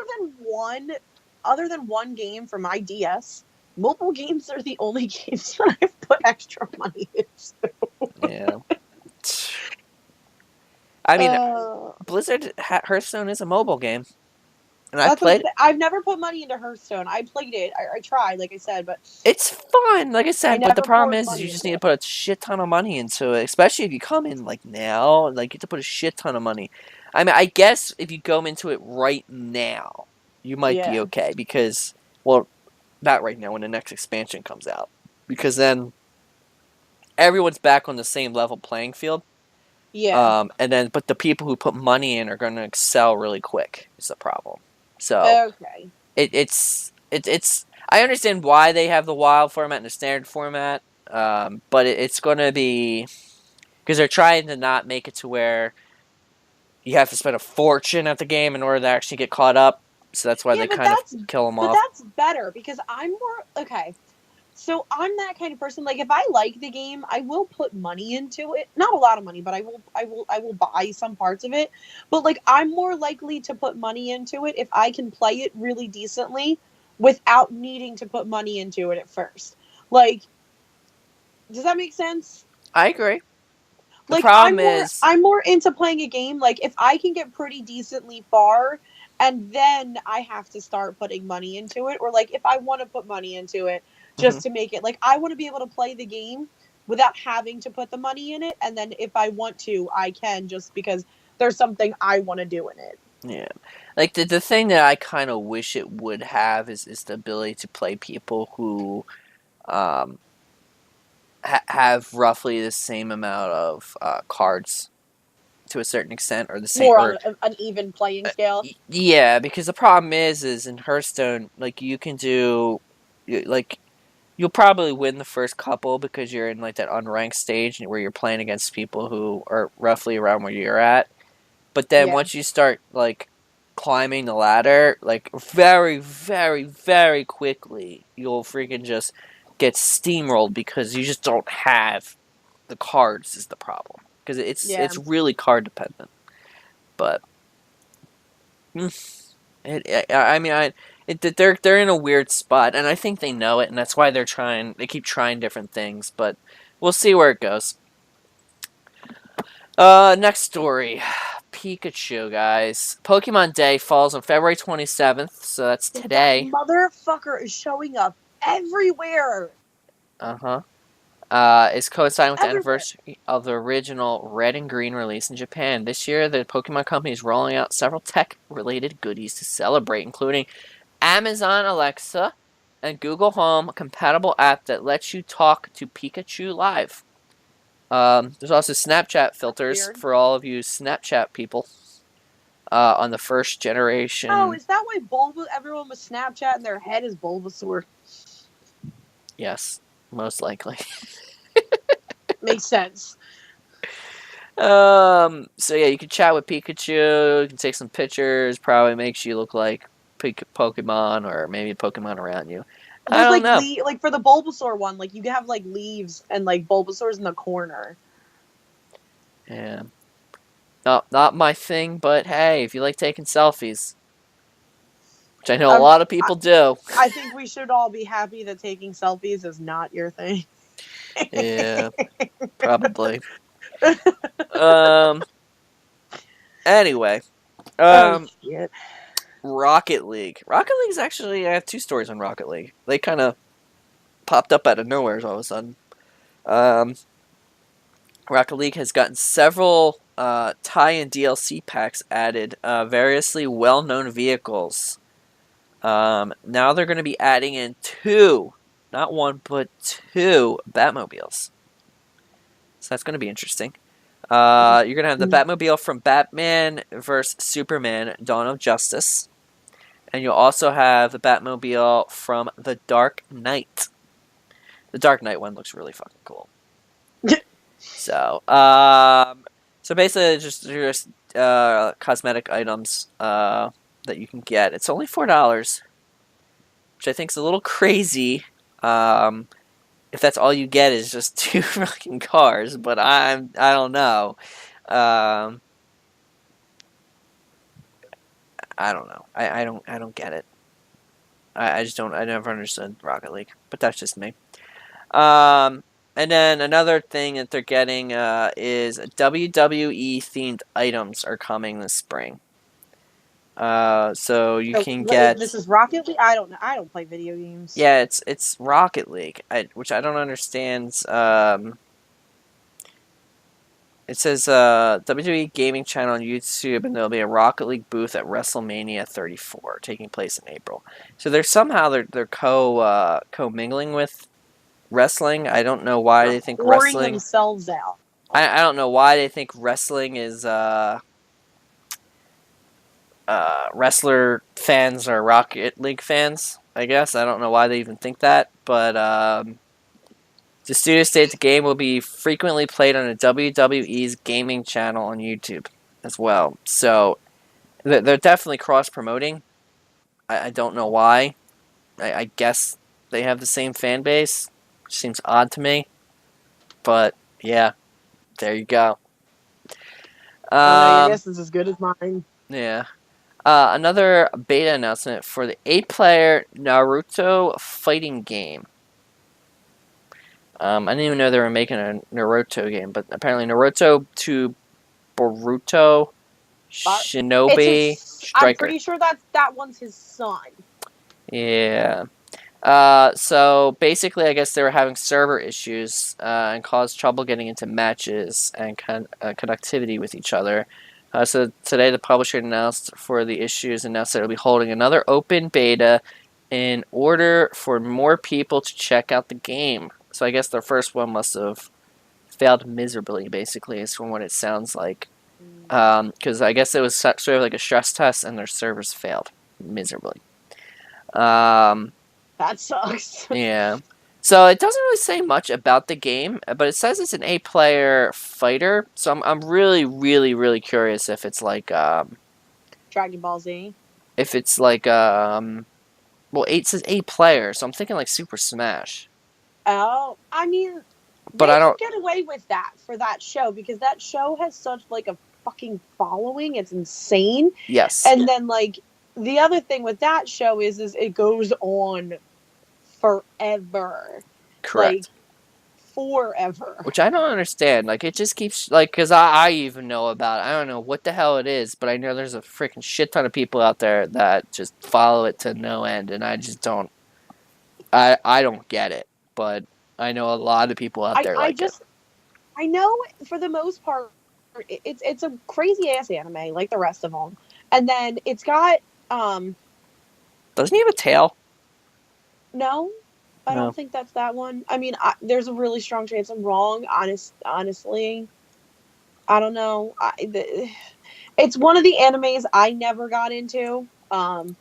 other than one game for my DS, mobile games are the only games that I've put extra money into. Yeah. I mean, Blizzard Hearthstone is a mobile game, and I've played. I've never put money into Hearthstone. I played it. I tried, like I said, but It's fun, like I said. But the problem is poured you money just into need to it. put a shit ton of money into it, especially if you come in like now. Like you have to put a shit ton of money. I mean, I guess if you go into it right now, you might be Yeah. okay because, well, not right now when the next expansion comes out, because then everyone's back on the same level playing field. Yeah. But the people who put money in are going to excel really quick. Is the problem. So Okay. it's. I understand why they have the wild format and the standard format, but it's going to be because they're trying to not make it to where you have to spend a fortune at the game in order to actually get caught up. So that's why Yeah, they but kind of kill them off. that's better because I'm more okay. So I'm that kind of person. Like if I like the game, I will put money into it. Not a lot of money, but I will buy some parts of it. But like I'm more likely to put money into it if I can play it really decently without needing to put money into it at first. Like does that make sense? I agree. The Like problem is, I'm more into playing a game like if I can get pretty decently far and then I have to start putting money into it, or like if I want to put money into it just to make it like I want to be able to play the game without having to put the money in it, and then if I want to I can just because there's something I want to do in it. yeah, like the thing that I kind of wish it would have is the ability to play people who um, have roughly the same amount of cards to a certain extent, or the same, More or on an even playing scale. yeah, because the problem is in Hearthstone, like you can do, like you'll probably win the first couple because you're in like that unranked stage where you're playing against people who are roughly around where you're at. But then Yeah. once you start like climbing the ladder, like very, very, very quickly, you'll freaking just get steamrolled because you just don't have the cards is the problem. Because it's really card dependent. But they're in a weird spot, and I think they know it, and that's why they keep trying different things, but we'll see where it goes. Next story. Pikachu, guys. Pokemon Day falls on February 27th, so that's today. That motherfucker is showing up everywhere. Is coinciding with the anniversary of the original Red and Green release in Japan. This year, the Pokemon Company is rolling out several tech-related goodies to celebrate, including Amazon Alexa and Google Home compatible app that lets you talk to Pikachu live. There's also Snapchat filters for all of you Snapchat people on the first generation. Oh, is that why everyone with Snapchat and their head is Bulbasaur? Yes, most likely. Makes sense. So yeah, you can chat with Pikachu. You can take some pictures. Probably makes you look like Pokemon, or maybe Pokemon around you. I don't know. Like for the Bulbasaur one, like you can have like leaves and like Bulbasaur's in the corner. Yeah. Not my thing, but hey, if you like taking selfies, which I know a lot of people do. I think we should all be happy that taking selfies is not your thing. Yeah, probably. Anyway. Shit. Rocket League. Rocket League is actually, I have two stories on Rocket League. They kind of popped up out of nowhere all of a sudden. Rocket League has gotten several tie-in DLC packs added, variously well-known vehicles. Now they're going to be adding in two, not one, but two Batmobiles. So that's going to be interesting. You're gonna have the Batmobile from Batman vs Superman: Dawn of Justice, and you'll also have the Batmobile from The Dark Knight. The Dark Knight one looks really fucking cool. So, so basically, just cosmetic items that you can get. It's only $4, which I think is a little crazy. If that's all you get is just 2 fucking cars, but I don't know. I don't know. I don't get it. I just don't. I never understood Rocket League, but that's just me. And then another thing that they're getting is WWE themed items are coming this spring. So you can get. This is Rocket League. I don't know. I don't play video games. Yeah, it's Rocket League, which I don't understand. It says WWE Gaming Channel on YouTube, and there'll be a Rocket League booth at WrestleMania 34, taking place in April. So they're co-mingling with wrestling. I don't know why they think wrestling themselves out. I don't know why they think wrestling is wrestler fans are Rocket League fans. I guess I don't know why they even think that, but the studio states the game will be frequently played on a WWE's gaming channel on YouTube as well. So they're definitely cross promoting. I don't know why. I guess they have the same fan base. Seems odd to me, but yeah, there you go. Your guess is as good as mine. Yeah. Another beta announcement for the 8-player Naruto fighting game. I didn't even know they were making a Naruto game, but apparently Naruto to Boruto Shinobi Striker. I'm pretty sure that one's his son. Yeah. So basically, I guess they were having server issues and caused trouble getting into matches and connectivity with each other. So today, the publisher announced that it'll be holding another open beta in order for more people to check out the game. So I guess their first one must have failed miserably, basically, is from what it sounds like. Because I guess it was sort of like a stress test, and their servers failed miserably. That sucks. Yeah. So it doesn't really say much about the game, but it says it's an 8-player fighter. So I'm really, really, really curious if it's like Dragon Ball Z. If it's like well, 8 says 8 players, so I'm thinking like Super Smash. Oh, I mean, but I don't get away with that for that show because that show has such like a fucking following. It's insane. Yes. And then like the other thing with that show is it goes on forever. Correct. Like, forever. Which I don't understand. Like, it just keeps, like, because I even know about it. I don't know what the hell it is, but I know there's a freaking shit ton of people out there that just follow it to no end, and I just don't, I don't get it. But I know a lot of people out there like it. I know, for the most part, it's a crazy-ass anime, like the rest of them. And then it's got, Doesn't he have a tail? No, I don't think that's that one. I mean, there's a really strong chance I'm wrong. Honestly, I don't know. It's one of the animes I never got into. But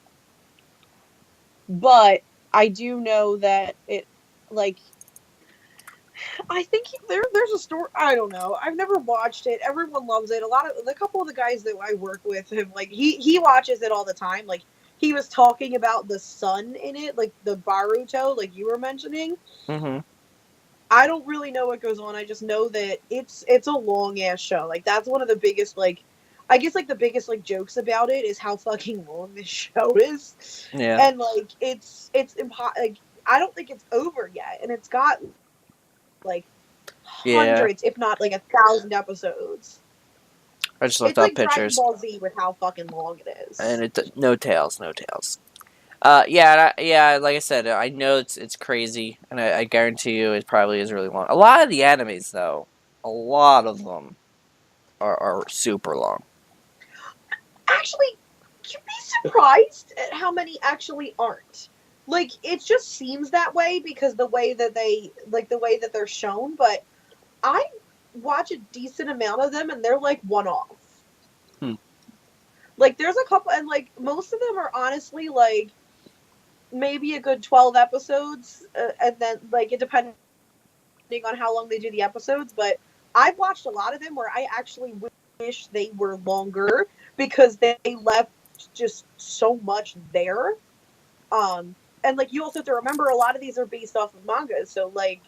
I do know that it, like, I think there's a story. I don't know. I've never watched it. Everyone loves it. A couple of the guys that I work with him, like he watches it all the time. Like, he was talking about the sun in it, like the Baruto, like you were mentioning. Mm-hmm. I don't really know what goes on. I just know that it's a long ass show. Like, that's one of the biggest, like, I guess, like, the biggest, like, jokes about it is how fucking long this show is. Yeah. And like it's like, I don't think it's over yet, and it's got like hundreds, if not like 1,000 episodes. I just looked up like pictures. Dragon Ball Z with how fucking long it is. And no tails. Yeah, like I said, I know it's crazy, and I guarantee you it probably is really long. A lot of the animes, though, a lot of them are super long. Actually, you'd be surprised at how many actually aren't. Like, it just seems that way because the way that they're shown, but I watch a decent amount of them, and they're like one-off. Hmm. Like there's a couple, and like most of them are honestly like maybe a good 12 episodes, and then like it depending on how long they do the episodes. But I've watched a lot of them where I actually wish they were longer because they left just so much there. And like you also have to remember, a lot of these are based off of mangas, so like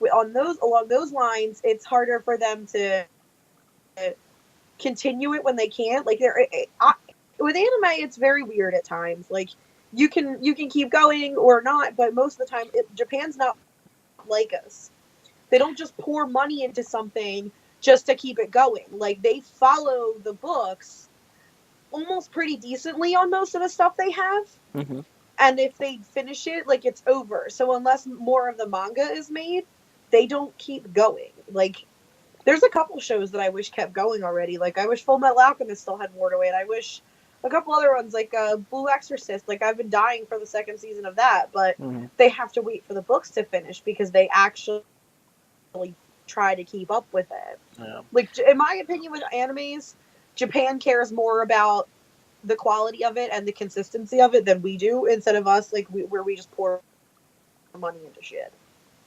along those lines, it's harder for them to continue it when they can't. Like with anime, it's very weird at times. Like you can keep going or not, but most of the time, Japan's not like us. They don't just pour money into something just to keep it going. Like they follow the books almost pretty decently on most of the stuff they have. Mm-hmm. And if they finish it, like it's over. So unless more of the manga is made, they don't keep going. Like there's a couple shows that I wish kept going already. Like I wish Full Metal Alchemist still had more to it. I wish a couple other ones like Blue Exorcist. Like I've been dying for the second season of that, but they have to wait for the books to finish because they actually try to keep up with it. Yeah. Like in my opinion, with animes, Japan cares more about the quality of it and the consistency of it than we do, instead of us like where we just pour money into shit.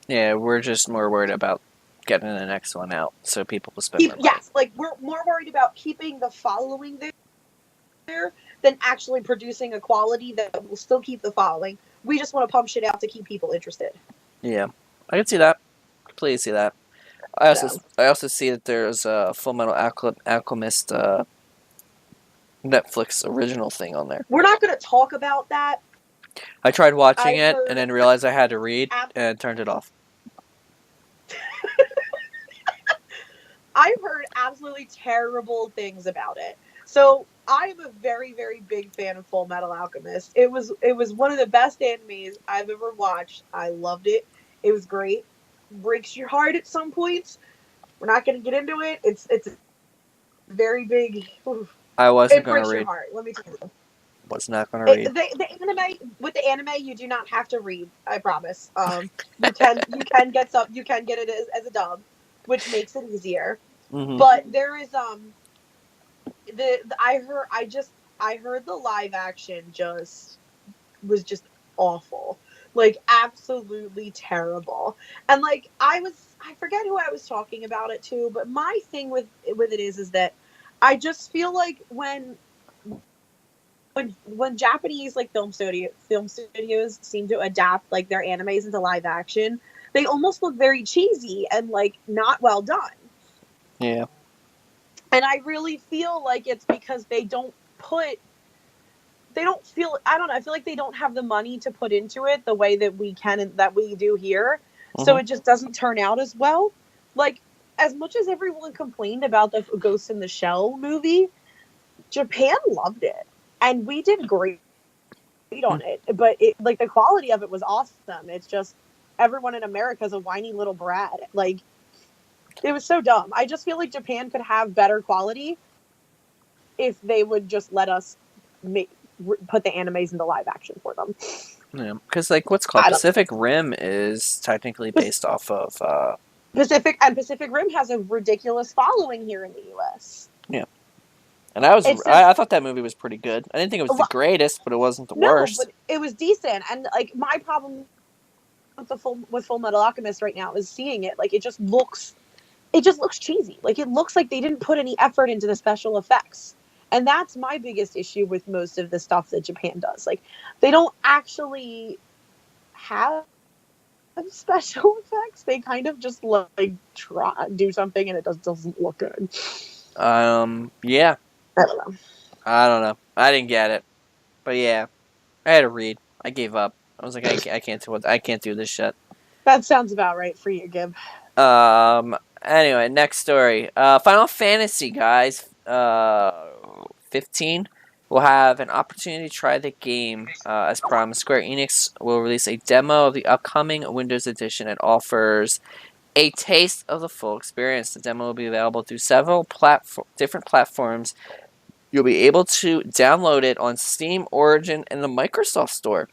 Yeah, we're just more worried about getting the next one out so people will spend more money. Yes, like we're more worried about keeping the following there than actually producing a quality that will still keep the following. We just want to pump shit out to keep people interested. Yeah, I can see that. Completely see that. I also see that there's a Full Metal Alchemist Netflix original thing on there. We're not going to talk about that. I tried watching it and then realized I had to read and turned it off. I've heard absolutely terrible things about it. So I'm a very, very big fan of Full Metal Alchemist. It was one of the best animes I've ever watched. I loved it. It was great. Breaks your heart at some points. We're not going to get into it. It's very big. Oof. I wasn't going to read. It breaks read. your heart. Let me tell you. Was not going to read. The anime, you do not have to read. I promise. You can get it as a dub, which makes it easier. Mm-hmm. But there is I heard the live action was just awful. Like absolutely terrible. And like I forget who I was talking about it to, but my thing with it is that I just feel like when Japanese like film studios seem to adapt like their animes into live action, they almost look very cheesy and like not well done. Yeah. And I really feel like it's because I feel like they don't have the money to put into it the way that we can and that we do here. Mm-hmm. So it just doesn't turn out as well. Like, as much as everyone complained about the Ghost in the Shell movie, Japan loved it. And we did great on it. But like the quality of it was awesome. It's just everyone in America is a whiny little brat. Like, it was so dumb. I just feel like Japan could have better quality if they would just let us put the animes into live action for them. Yeah, because like what's called Pacific Rim is technically based off of Pacific Rim has a ridiculous following here in the U.S. Yeah, and I thought that movie was pretty good. I didn't think it was the greatest, but it wasn't the worst. But it was decent. And like my problem with Full Metal Alchemist right now is seeing it. Like it just looks cheesy. Like it looks like they didn't put any effort into the special effects. And that's my biggest issue with most of the stuff that Japan does. Like, they don't actually have special effects. They kind of just like do something and it doesn't look good. Yeah. I don't know. I didn't get it, but yeah, I had to read. I gave up. I was like, I can't do this shit. That sounds about right for you, Gib. Anyway, next story. Final Fantasy, guys. 15 will have an opportunity to try the game. As promised, Square Enix will release a demo of the upcoming Windows Edition. It offers a taste of the full experience. The demo will be available through several different platforms. You'll be able to download it on Steam, Origin, and the Microsoft Store.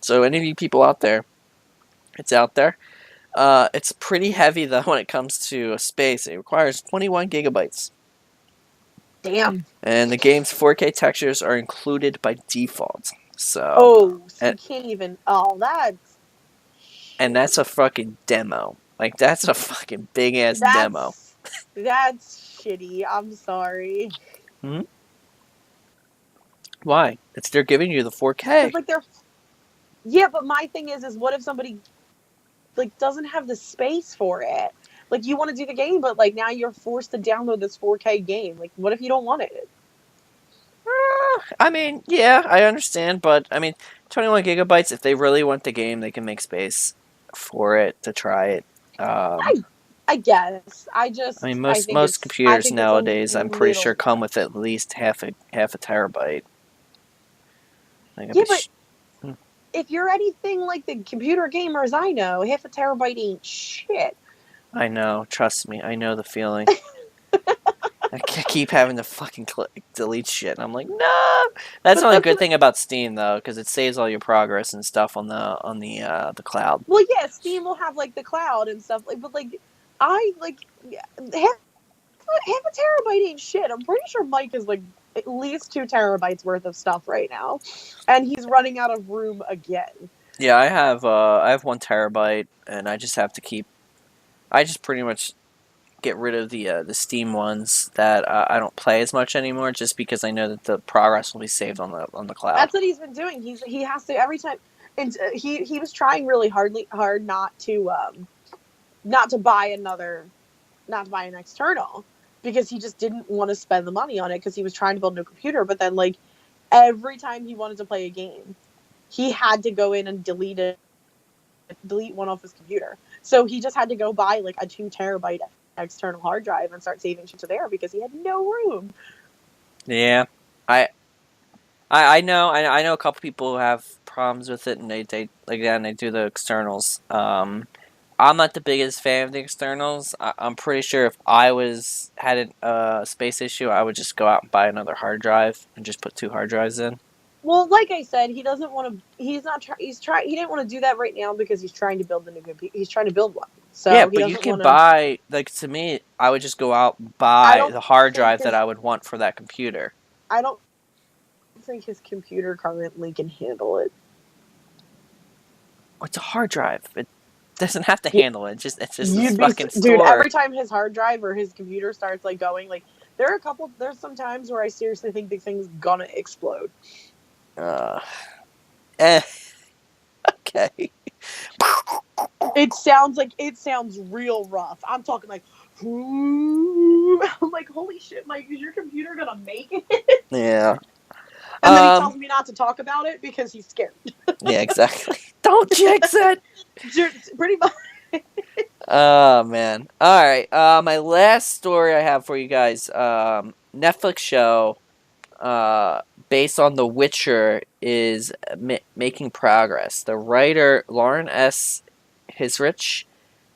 So any of you people out there, it's out there. It's pretty heavy though when it comes to space. It requires 21 gigabytes. Damn. And the game's 4K textures are included by default. So, Oh, so and, you can't even. Oh, that's. and that's a fucking demo. Like, that's a fucking big ass demo. That's shitty. I'm sorry. Hmm? Why? They're giving you the 4K. Because like they're. Yeah, but my thing is what if somebody like doesn't have the space for it? Like you want to do the game, but like now you're forced to download this 4K game. Like, what if you don't want it? I mean, yeah, I understand, but I mean, 21 gigabytes. If they really want the game, they can make space for it to try it. I guess. I mean, I think most it's. I computers think it's a nowadays, I'm pretty little. sure, come with at least half a terabyte. Like, Yeah, but if you're anything like the computer gamers I know, half a terabyte ain't shit. I know. Trust me, I know the feeling. I keep having to fucking delete shit, and I'm like, no. That's the only good thing about Steam, though, because it saves all your progress and stuff on the cloud. Well, yeah, Steam will have like the cloud and stuff like, but like I like half a terabyte ain't shit. I'm pretty sure Mike is like at least 2 terabytes worth of stuff right now, and he's running out of room again. Yeah, I have 1 terabyte, and I just have to keep. I just pretty much get rid of the Steam ones that I don't play as much anymore, just because I know that the progress will be saved on the cloud. That's what he's been doing. He has to every time, and he was trying really hard not to buy an external because he just didn't want to spend the money on it because he was trying to build a new computer. But then like every time he wanted to play a game, he had to go in and delete one off his computer. So he just had to go buy like a 2 terabyte external hard drive and start saving shit to there because he had no room. Yeah, I know a couple people who have problems with it, and they again they do the externals. I'm not the biggest fan of the externals. I'm pretty sure if I had a space issue, I would just go out and buy another hard drive and just put 2 hard drives in. Well, like I said, he doesn't want to. He's not. He didn't want to do that right now because he's trying to build the new computer. He's trying to build one. So yeah, but you can buy, like, to me, I would just go out and buy the hard drive that I would want for that computer. I don't think his computer currently can handle it. It's a hard drive. It doesn't have to handle it. It's just a fucking store. Dude, every time his hard drive or his computer starts, like, going, like, there's some times where I seriously think the thing's gonna explode. Okay. It sounds real rough. I'm talking like, I'm like, holy shit, Mike, is your computer gonna make it? Yeah. And then he tells me not to talk about it because he's scared. Yeah, exactly. Don't jinx it. Pretty much. Oh man. All right. My last story I have for you guys. Netflix show. Based on The Witcher is making progress. The writer Lauren S. Hisrich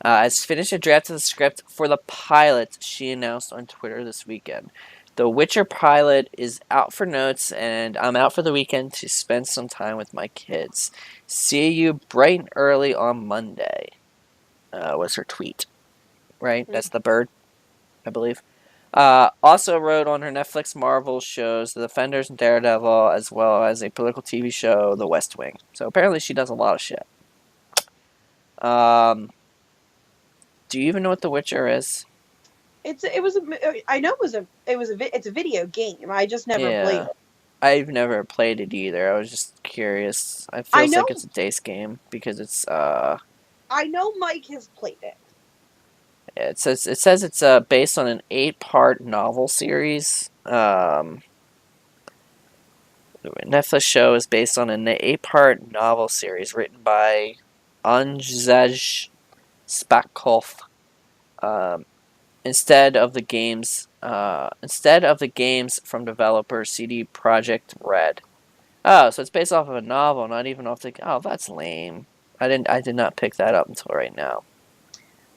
has finished a draft of the script for the pilot she announced on Twitter this weekend. The Witcher pilot is out for notes, and I'm out for the weekend to spend some time with my kids. See you bright and early on Monday. Was her tweet. Right? That's the bird, I believe. Also wrote on her Netflix Marvel shows The Defenders and Daredevil, as well as a political TV show, The West Wing. So apparently she does a lot of shit. Do you even know what The Witcher is? It's a video game. I just never played it. I've never played it either. I was just curious. It feels like it's a Dace game because it's I know Mike has played it. It says it's based on an 8-part novel series. The Netflix show is based on an 8-part novel series written by Andrzej Spakov. Instead of the games from developer CD Projekt Red. Oh, so it's based off of a novel, not even off the. Oh, that's lame. I did not pick that up until right now.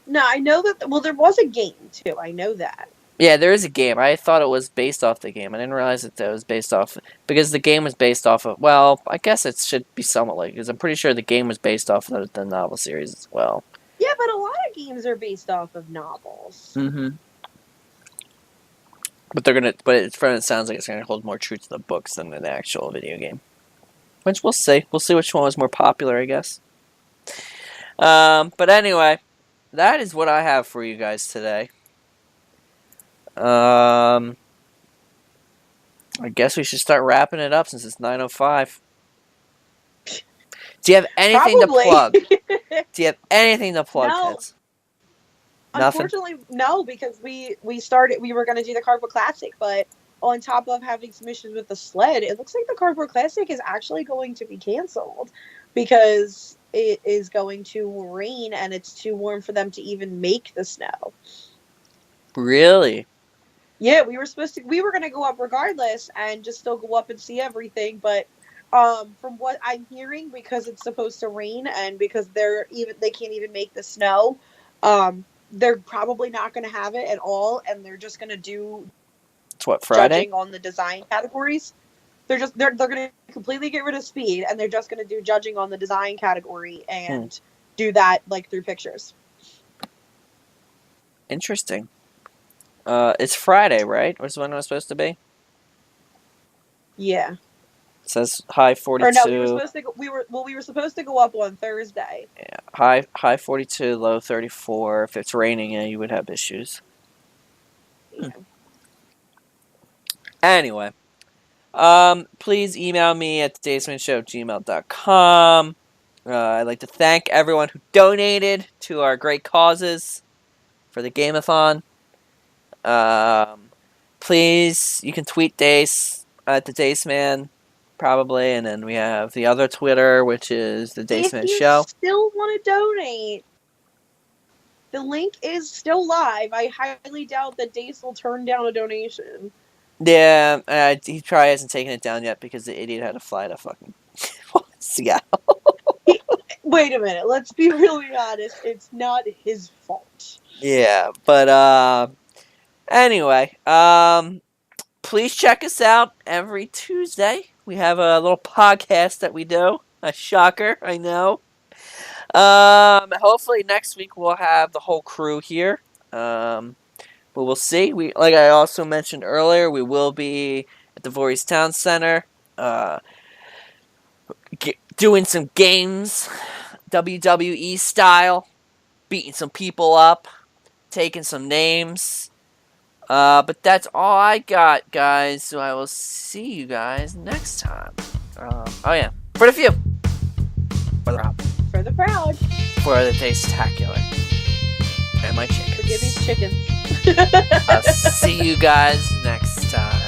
No, I know that. Well, there was a game too. I know that. Yeah, there is a game. I thought it was based off the game. I didn't realize that it was based off because the game was based off of. Well, I guess it should be somewhat like because I'm pretty sure the game was based off of the novel series as well. Yeah, but a lot of games are based off of novels. Mm-hmm. But it sounds like it's gonna hold more true to the books than the actual video game. Which we'll see. We'll see which one was more popular, I guess. But anyway, that is what I have for you guys today. I guess we should start wrapping it up since it's 9:05. Do you have anything Probably. to plug? Do you have anything to plug, No. Kids? Nothing? Unfortunately, no, because we were going to do the Cardboard Classic, but on top of having some issues with the sled, it looks like the Cardboard Classic is actually going to be canceled because it is going to rain and it's too warm for them to even make the snow. Really? Yeah, we were going to go up regardless and just still go up and see everything, but from what I'm hearing, because it's supposed to rain and because they can't even make the snow, they're probably not going to have it at all, and they're just going to do. It's what, Friday? Judging on the design categories. They're going to completely get rid of speed, and they're just going to do judging on the design category and do that like through pictures. Interesting. It's Friday, right? Which is when it was supposed to be? Yeah. It says high 42. Or no, we were supposed to go up on Thursday. Yeah, high 42, low 34. If it's raining, yeah, you would have issues. Yeah. Anyway, please email me at dacemanshow@gmail.com. I'd like to thank everyone who donated to our great causes for the Game-a-thon. Please, you can tweet Dace at the Dace Man, probably, and then we have the other Twitter, which is the Dace Man Show. If you still want to donate, the link is still live. I highly doubt that Dace will turn down a donation. Yeah, he probably hasn't taken it down yet because the idiot had to fly to fucking Seattle. Wait a minute, let's be really honest. It's not his fault. Yeah, but anyway, please check us out every Tuesday. We have a little podcast that we do. A shocker, I know. Hopefully next week we'll have the whole crew here. But we'll see. Like I also mentioned earlier, we will be at the Voorhees Town Center, doing some games, WWE style, beating some people up, taking some names. But that's all I got, guys. So I will see you guys next time. Oh yeah, for the few, for the proud, For the proud, for the taste-tacular, and my chickens. forgive these chickens. I'll see you guys next time.